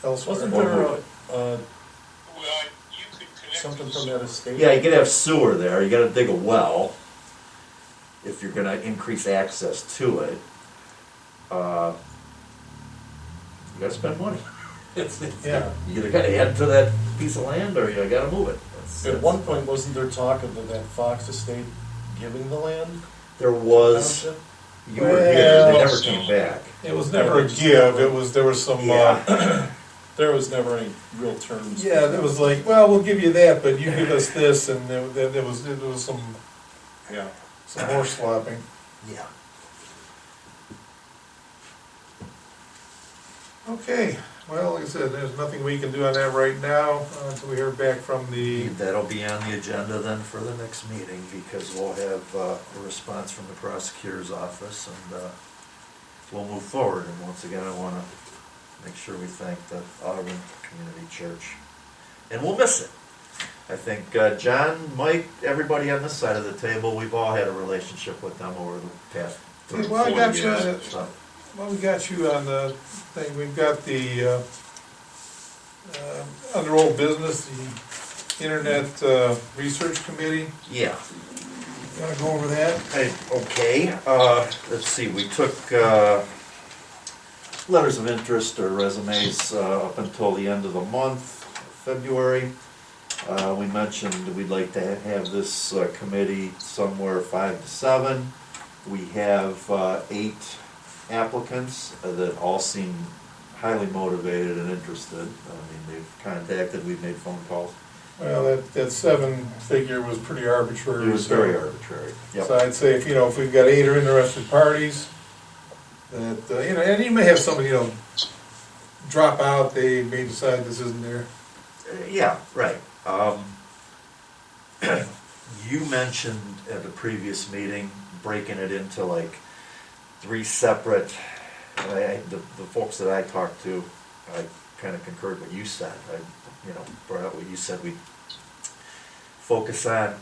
elsewhere. Wasn't Or there move Well, you could connect something to from the that sewer. estate? Yeah, you could have sewer there, you gotta dig a well, if you're gonna increase access to it. You gotta spend money. Yeah. You either gotta add to that piece of land, or you gotta move it. At one point, wasn't there talk of that Fox estate giving the land? There was, Township? you were here, they Well, never came back. It was never a give, there was some, Yeah. There was never any real terms. yeah, there was like, well, we'll give you that, but you give us this, and there was some Yeah. horse slopping. Yeah. Okay, well, like I said, there's nothing we can do on that right now, until we hear back from the, That'll be on the agenda then for the next meeting, because we'll have a response from the prosecutor's office, and we'll move forward. And once again, I wanna make sure we thank the Auburn Community Church. And we'll miss it. I think John, Mike, everybody on this side of the table, we've all had a relationship with them over the past 30, Well, I 40 got you. years. So, well, we got you on the thing, we've got the, under old business, the Internet Research Committee. yeah. You wanna go over that? Okay, let's see, we took letters of interest or resumes up until the end of the month, February. We mentioned we'd like to have this committee somewhere 5 to 7. We have 8 applicants that all seem highly motivated and interested. I mean, they've contacted, we've made phone calls. Well, that seven figure was pretty arbitrary. It was very arbitrary. Yep. So I'd say if we've got 8 or interested parties, that, and you may have somebody, drop out, they may decide this isn't there. Yeah, right. You mentioned at the previous meeting, breaking it into like 3 separate, the folks that I talked to, I kind of concurred what you said. I, brought out what you said. We focus on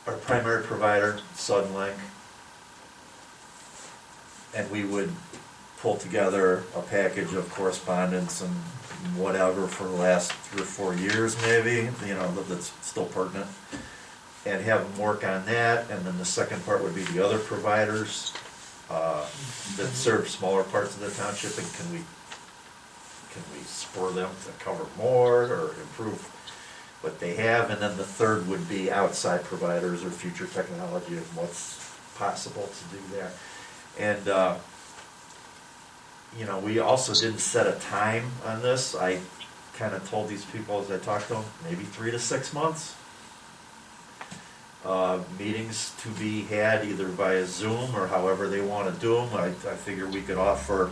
our primary provider, Suddenlink, and we would pull together a package of correspondence and whatever for the last 3 or 4 years maybe, that's still pertinent, and have them work on that. And then the second part would be the other providers that serve smaller parts of the township, and can we spur them to cover more or improve what they have. And then the third would be outside providers or future technology and what's possible to do there. And we also didn't set a time on this. I kind of told these people as I talked to them, maybe 3 to 6 months. Meetings to be had either via Zoom or however they want to do them. I figure we could offer,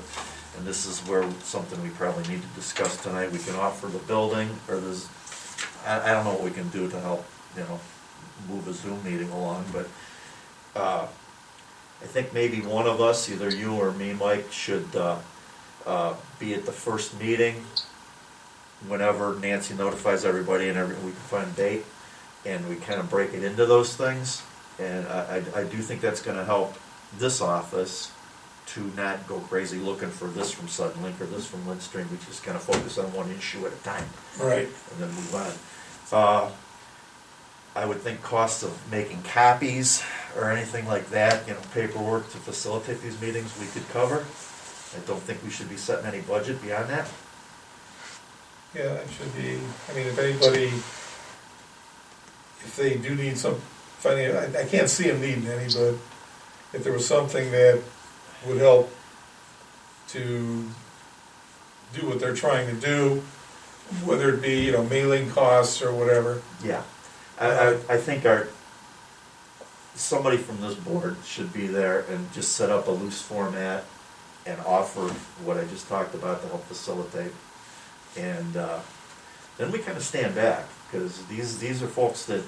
and this is where something we probably need to discuss tonight, we can offer the building, or there's, I don't know what we can do to help, move a Zoom meeting along, but I think maybe one of us, either you or me, Mike, should be at the first meeting whenever Nancy notifies everybody, and we can find a date, and we kind of break it into those things. And I do think that's going to help this office to not go crazy looking for this from Suddenlink or this from Lindstream. We just kind of focus on one issue at a time. Right. And then move on. I would think costs of making copies or anything like that, paperwork to facilitate these meetings, we could cover. I don't think we should be setting any budget beyond that. Yeah, it should be, if anybody, if they do need some funding, I can't see them needing any, but if there was something that would help to do what they're trying to do, whether it be, mailing costs or whatever. Yeah. I think somebody from this board should be there and just set up a loose format and offer what I just talked about to help facilitate. And then we kind of stand back, because these are folks that,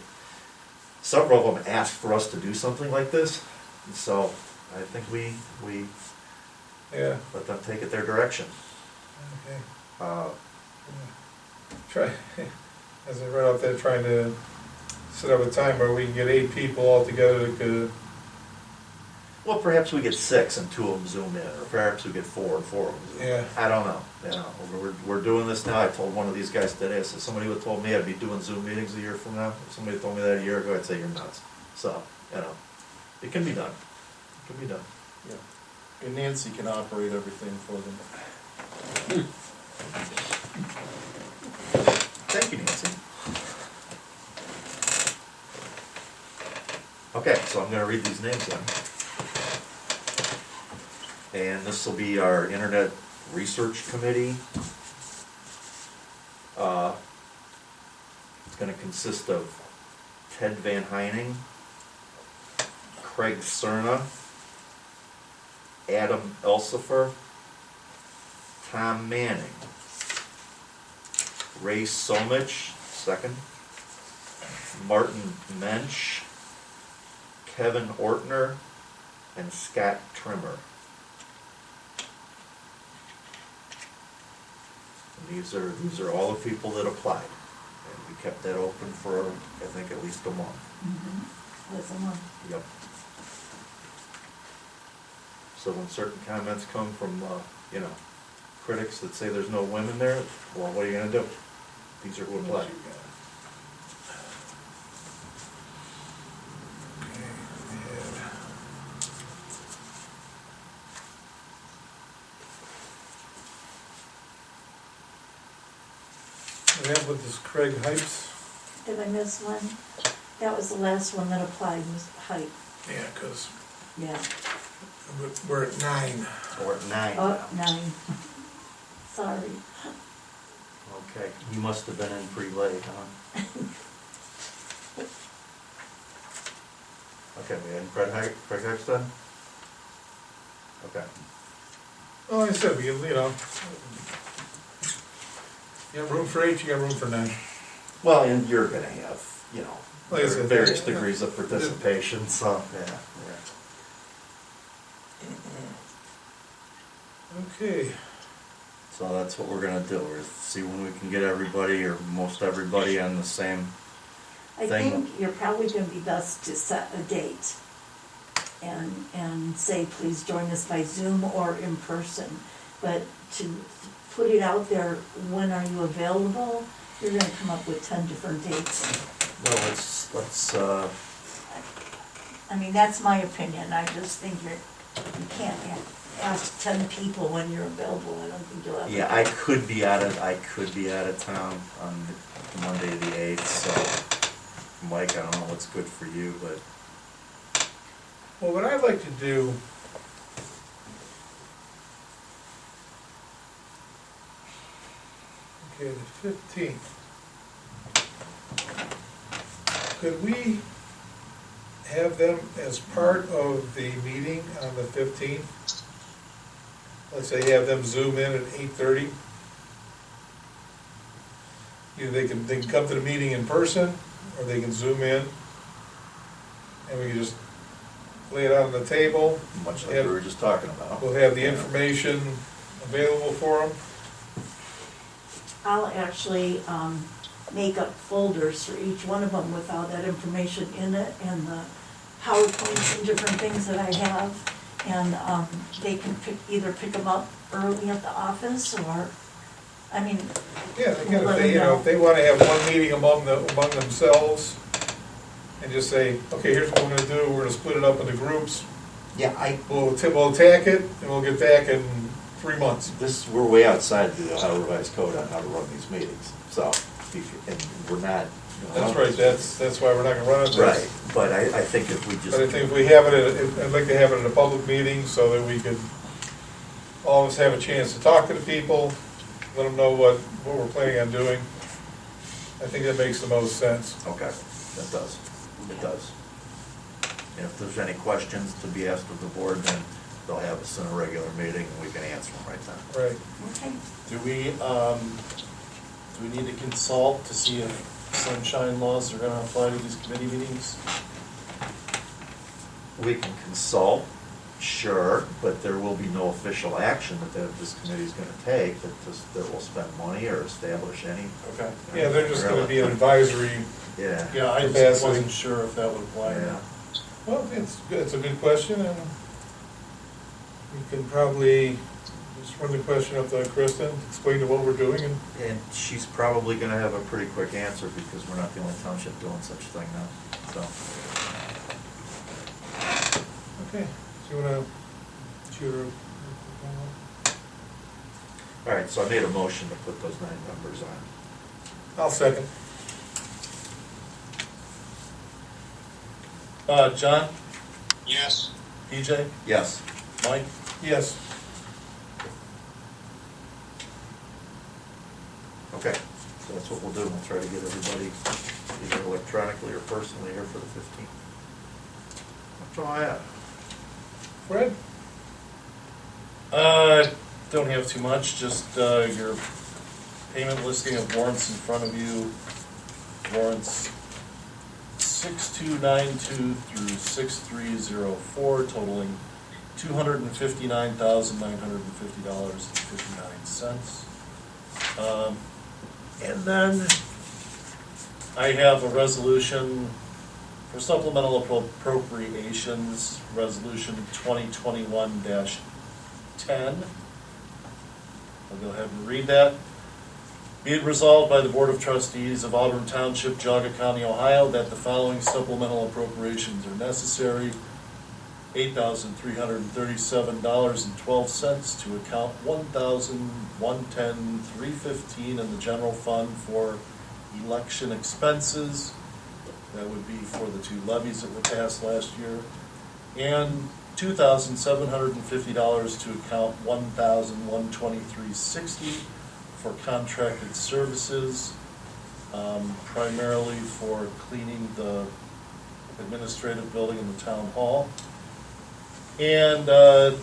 several of them asked for us to do something like this. And so I think we let them take it their direction. Okay. Try, as I read out there, trying to set up a time where we can get 8 people all together that could. Well, perhaps we get 6 and 2 of them Zoom in, or perhaps we get 4 and 4 of them Zoom in. Yeah. I don't know. We're doing this now. I told one of these guys today, I said, somebody would have told me I'd be doing Zoom meetings a year from now. If somebody told me that a year ago, I'd say you're nuts. So, it can be done. It can be done. Yeah. And Nancy can operate everything for them. Thank you, Nancy. Okay, so I'm going to read these names then. And this will be our Internet Research Committee. It's going to consist of Ted Van Heining, Craig Cerna, Adam Elsifer, Tom Manning, Ray Somich, second, Martin Mensch, Kevin Ortner, and Scott Trimmer. And these are all the people that applied, and we kept that open for, I think, at least a month. Mm-hmm. That's a month. Yep. So when certain comments come from, critics that say there's no women there, well, what are you gonna do? These are who applied. We have with this Craig Heights. Did I miss one? That was the last one that applied, was height. Yeah, because Yeah. we're at 9. Or at 9. Oh, 9. Sorry. Okay, you must have been in pretty late, huh? Okay, and Craig Hexton? Okay. Well, like I said, you know, you have room for 8, you got room for 9. Well, and you're gonna have, you know, Like I said, various yeah. degrees of participation, so, yeah. Okay, So that's what we're gonna do, is see when we can get everybody, or most everybody on the same. I Thing. think you're probably gonna be best to set a date and say, please join us by Zoom or in person. But to put it out there, when are you available, you're gonna come up with 10 different dates. Well, let's, I mean, that's my opinion, I just think you can't ask 10 people when you're available, I don't think you'll ever. yeah, I could be out of town on Monday the 8th, so, Mike, I don't know what's good for you, but. well, what I'd like to do, okay, the 15th. Could we have them as part of the meeting on the 15th? Let's say have them Zoom in at 8:30. Either they can come to the meeting in person, or they can Zoom in, and we can just lay it out on the table. Much like we were just talking about. We'll have the information available for them. I'll actually make up folders for each one of them with all that information in it and the PowerPoints and different things that I have. And they can either pick them up early at the office or, I mean, Yeah, they can, Let if they, them know. if they wanna have one meeting among themselves, and just say, okay, here's what we're gonna do, we're gonna split it up into groups, Yeah, we'll attack it, and we'll get back in 3 months. we're way outside the Ohio Revised Code on how to run these meetings, so, and we're not. That's right, that's why we're not gonna run it. Right, but I think if we just. But I think if we have it, I'd like to have it at a public meeting, so that we could, all of us have a chance to talk to the people, let them know what we're planning on doing. I think that makes the most sense. Okay, that does, it does. And if there's any questions to be asked of the board, then they'll have us in a regular meeting and we can answer them right then. Right. okay. Do we need to consult to see if sunshine laws are gonna apply to these committee meetings? We can consult, sure, but there will be no official action that this committee's gonna take that will spend money or establish any. Okay. Yeah, they're just gonna be an advisory. Yeah. Yeah, I just Capacity. wasn't sure if that would apply or Yeah. not. Well, it's good, it's a good question, and we can probably just run the question up to Kristen, explain to what we're doing, and And she's probably gonna have a pretty quick answer because we're not the only township doing such a thing now, so. okay, so you wanna shoot her? All right, so I made a motion to put those 9 members on. I'll second. John, Yes, PJ, Yes. Mike? Yes. Okay, so that's what we'll do. We'll try to get everybody either electronically or personally here for the 15th. That's all I have. Fred? Don't have too much, just your payment listing of warrants in front of you. Warrants 6292 through 6304 totaling $259,950.59. And then I have a resolution for supplemental appropriations, resolution 2021-10. I'll go ahead and read that. Be it resolved by the Board of Trustees of Auburn Township, Geauga County, Ohio, that the following supplemental appropriations are necessary. $8,337.12 to account 1,110,315 in the general fund for election expenses. That would be for the 2 levies that were passed last year. And $2,750 to account 1,123.60 for contracted services, primarily for cleaning the administrative building in the town hall. And a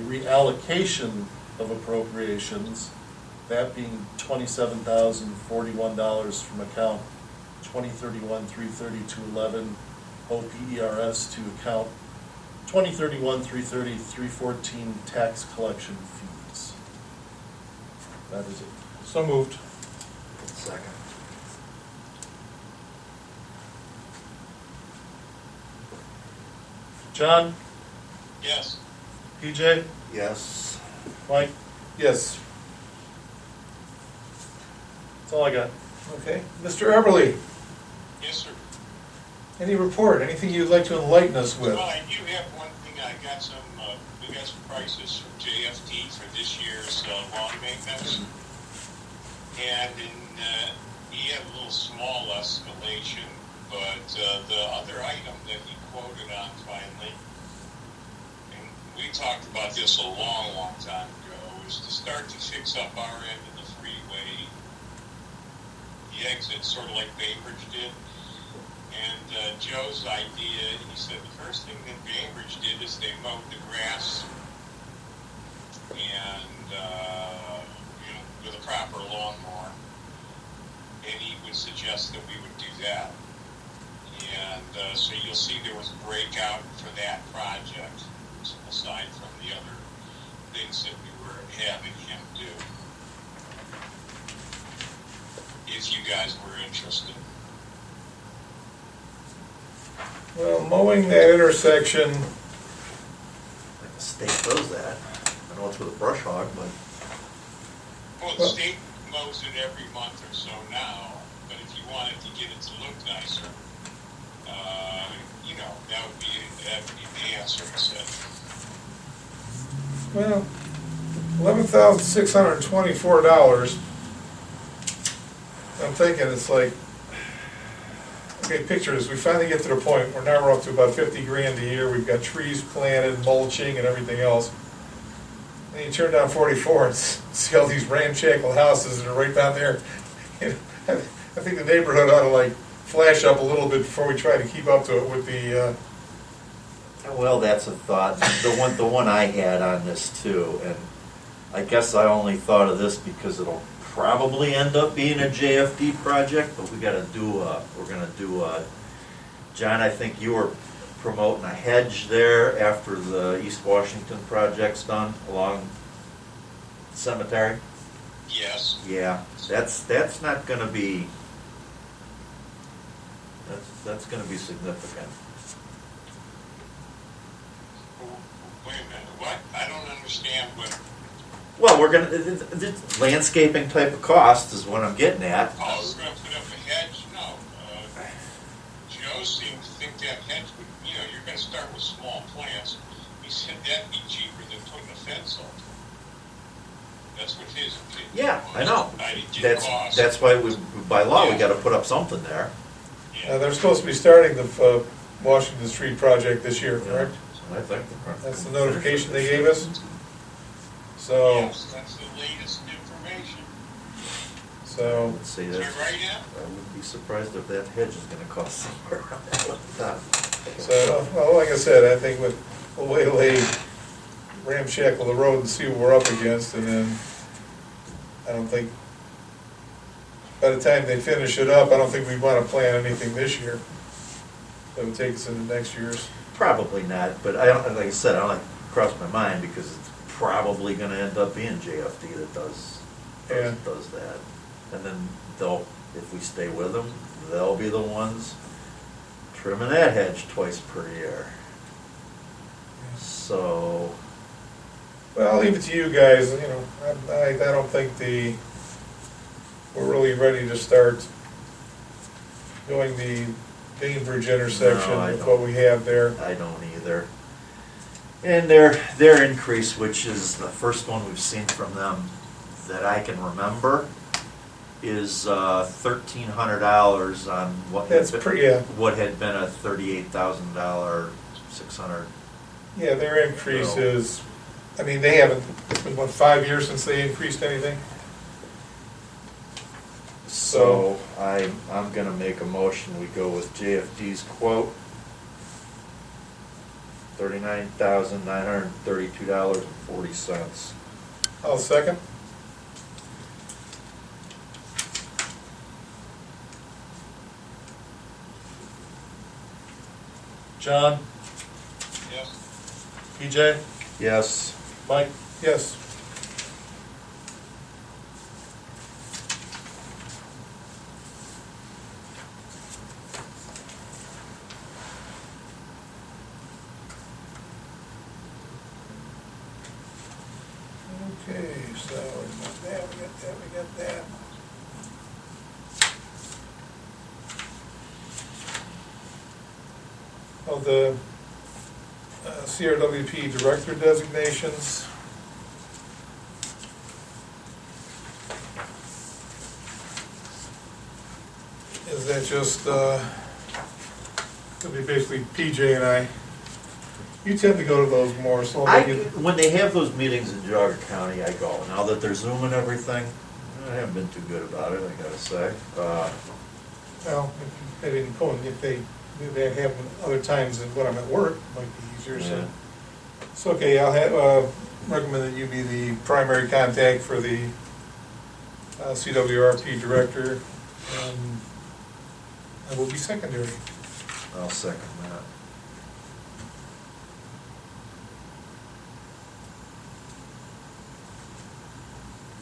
reallocation of appropriations, that being $27,041 from account 2031-330-211 OPERS to account 2031-330-314 tax collection fees. That is it. So moved. Second. John, Yes. PJ, Yes. Mike, Yes. that's all I got. Okay. Mr. Eberly, Yes, sir. any report, anything you'd like to enlighten us with? Well, I do have one thing. We got some prices from JFT for this year's lawn maintenance. And he had a little small escalation, but the other item that he quoted on finally, and we talked about this a long, long time ago, is to start to fix up our end of the freeway, the exit, sort of like Bainbridge did. And Joe's idea, he said the first thing that Bainbridge did is they mowed the grass and, with a proper lawnmower. And he would suggest that we would do that. And so you'll see there was a breakout for that project, aside from the other things that we were having him do. If you guys were interested. Well, mowing that intersection, Like the state does that. I know it's with a brush hog, but Well, the state mows it every month or so now, but if you wanted to get it to look nicer, that would be the answer, he said. well, $11,624. I'm thinking it's like, okay, picture this, we finally get to the point where now we're up to about 50 grand a year, we've got trees planted, mulching and everything else. And you turn down 44 and see all these ramshackle houses that are right down there. I think the neighborhood ought to like flash up a little bit before we try to keep up to it with the, well, that's a thought. The one I had on this too, and I guess I only thought of this because it'll probably end up being a JFD project, but we're gonna do John, I think you were promoting a hedge there after the East Washington project's done along cemetery. Yes. Yeah, that's not gonna be, that's gonna be significant. Wait a minute, what? I don't understand what, Well, we're gonna, landscaping type of cost is what I'm getting at. oh, we're gonna put up a hedge? No. Joe seemed to think that hedge would, you're gonna start with small plants. He said that'd be cheaper than putting a fence up. That's what his opinion was. Yeah, I know. I didn't get cost. That's why by law, we gotta put up something there. Yeah. they're supposed to be starting the Washington Street project this year, correct? I think. That's the notification they gave us? So, Yes, that's the latest information. so, Let's see, Is that's, that right, Em? I wouldn't be surprised if that hedge is gonna cost somewhere around that. well, like I said, I think we'll lay ramshackle the road and see what we're up against, and then, I don't think, by the time they finish it up, I don't think we'd wanna plan anything this year. That would take us into next year's. Probably not, but I don't, like I said, I don't like cross my mind because it's probably gonna end up being JFD that does Yeah. that. And then if we stay with them, they'll be the ones trimming that hedge twice per year. So, Well, I'll leave it to you guys, I don't think we're really ready to start doing the Bainbridge intersection No, I with don't. what we have there. I don't either. And their increase, which is the first one we've seen from them that I can remember, is $1,300 on what That's had pretty, been, what had been a $38,000, $600. yeah, their increase No. is I mean, they haven't, it's been, what, 5 years since they increased anything? So I'm gonna make a motion, we go with JFD's quote. $39,932.40. I'll second. John, Yes. PJ, Yes. Mike, Yes. Okay, so we got that, we got that. Of the CRWP director designations. Is that just, it'll be basically PJ and I. You tend to go to those more, so I'll make it. When they have those meetings in Geauga County, I go. Now that they're Zooming everything, I haven't been too good about it, I gotta say. Well, if they didn't go, and if they have other times than when I'm at work, it might be easier, so. Yeah. It's okay, I'll have, recommend that you be the primary contact for the CWRP director, and I will be secondary. I'll second that.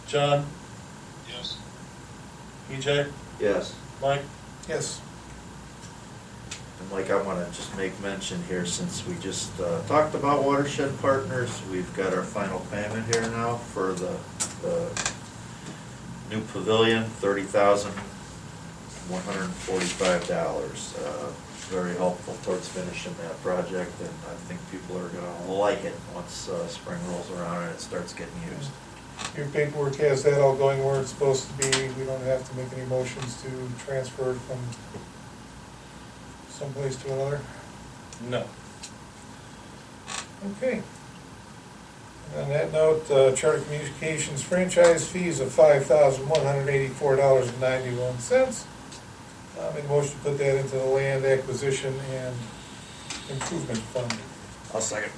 John, Yes. PJ, Yes. Mike, Yes. And Mike, I wanna just make mention here, since we just talked about Watershed Partners, we've got our final payment here now for the new pavilion, $30,145. Very helpful towards finishing that project, and I think people are gonna like it once spring rolls around and it starts getting used. Your paperwork has that all going where it's supposed to be, we don't have to make any motions to transfer it from someplace to another? no. Okay. And on that note, Charter Communications franchise fees of $5,184.91. Make a motion to put that into the land acquisition and improvement fund. I'll second.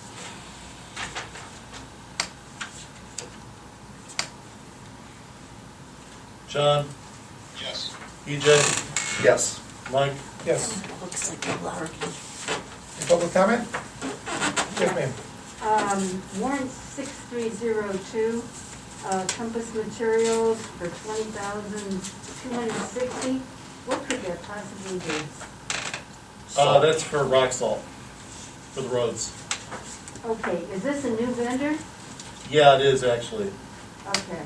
John, Yes. PJ, Yes. Mike, Yes. Looks like a lark. Any public comment? Yes, ma'am. Warrant 6302, Compass Materials for $20,260. What could that possibly be? that's for rock salt, for the roads. Okay, is this a new vendor? Yeah, it is actually. Okay.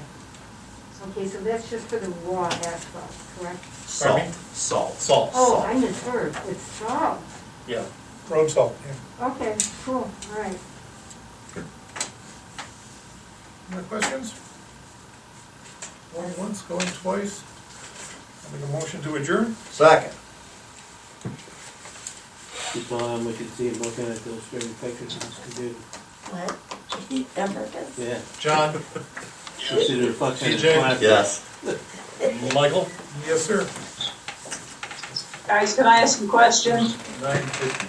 Okay, so that's just for the raw asphalt, correct? Salt. Pardon me? Salt. Salt. Oh, I misheard. It's salt. Yeah. Road salt, yeah. Okay, cool, all right. Other questions? Going once, going twice. I make a motion to adjourn? Second. Just we could see him looking at those very pictures on his computer. What? Americans? Yeah. John, You see the reflection in his PJ? glass. Yes. Michael, Yes, sir. Guys, can I ask some questions? 9:50.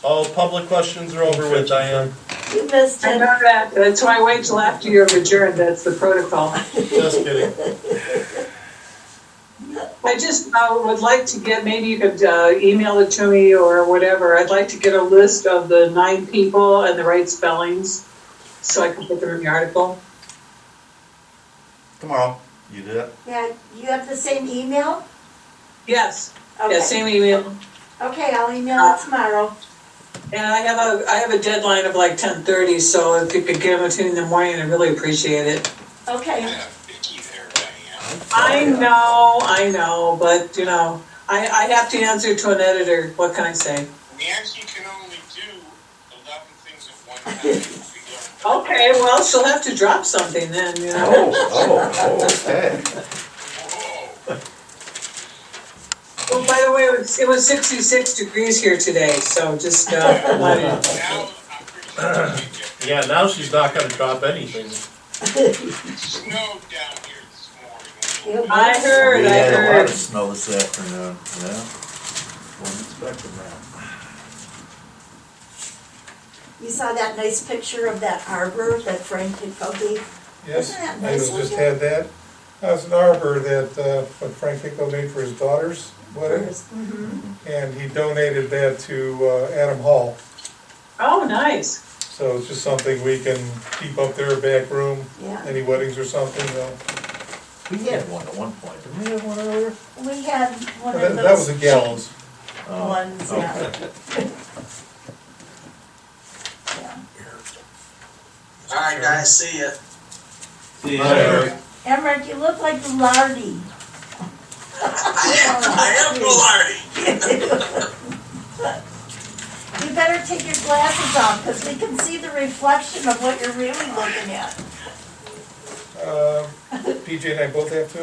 All public questions are over with, Diane. You missed I it. know that, that's why I wait till after you're adjourned, that's the protocol. Just kidding. I just would like to get, maybe you could email it to me or whatever, I'd like to get a list of the 9 people and the right spellings, so I can put them in the article. Tomorrow. You do that? Yeah, you have the same email? Yes, Okay. yeah, same email. Okay, I'll email it tomorrow. And I have a deadline of like 10:30, so if you could give it to me in the morning, I'd really appreciate it. Okay. Yeah, Vicky there, Diane. I know, but you know, I have to answer to an editor, what can I say? Nancy can only do 11 things at one time. Okay, well, she'll have to drop something then, you know. Okay. Whoa. Oh, by the way, it was 66 degrees here today, so just, Now, I'm pretty sure we get Yeah, now she's not gonna drop anything. It snowed down here this morning. I heard, We I had a lot heard. of snow this afternoon, yeah. Wasn't expecting that. You saw that nice picture of that arbor that Frank Pico gave? Yes, Isn't that I nice just looking? had that. That was an arbor that, what Frank Hickle made for his daughter's wedding, and he donated that to Adam Hall. Oh, nice. So it's just something we can keep up there, back room, Yeah. any weddings or something, We had one at one point, didn't we have one earlier? We had one of That those. that was a gallows. Oh, Ones, yeah. okay. Yeah. All right, guys, see ya. See, Hi, Eric. Emmerich, you look like Lardy. I am Golardi. You better take your glasses off, because we can see the reflection of what you're really looking at. PJ and I both have to.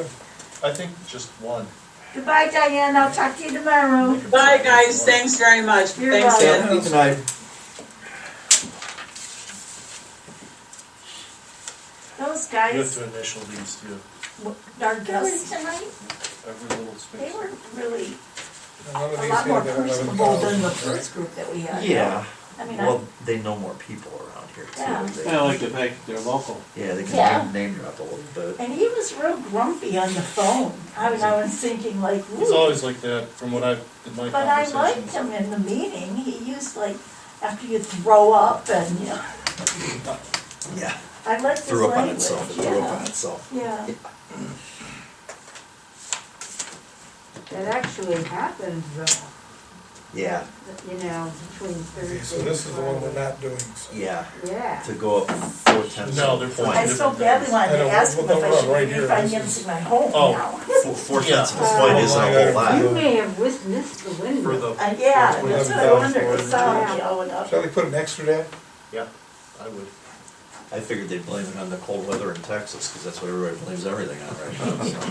I think just one. Goodbye, Diane, I'll talk to you tomorrow. Bye, guys, thanks very much. You're Thanks, welcome. Dan. Good night. Those You have guys, to initial these too, our guests tonight, every little space. they were really None of a these lot more had that personable than the 11,000, first group that we had. Yeah, I mean, well, they know more people around here Yeah. too. I like the fact that they're local. Yeah, they Yeah. can name drop a little bit. and he was real grumpy on the phone. I was thinking like, He's ooh. always like that, from what I've, in my But I conversations. liked him in the meeting. He used like, after you throw up and, you know, Yeah, I liked his threw up on language. itself, it threw up on itself. Yeah. That actually happened though, Yeah, you know, between Thursday Okay, and so this is the one we're Friday. not doing. So. yeah, Yeah. to go up 4/10 No, they're of a fine. I point. so badly wanted I know, to ask him we'll if I run should right here. refinance my home Oh. now. 4/10 of a Yeah. point isn't a whole lot. You may have missed the window. For the, Yeah, that's what I wondered. It $11,000. sounded showing up. Shall we put an extra down? yeah, I would. I figured they'd blame it on the cold weather in Texas, because that's what everybody blames everything on right now, so.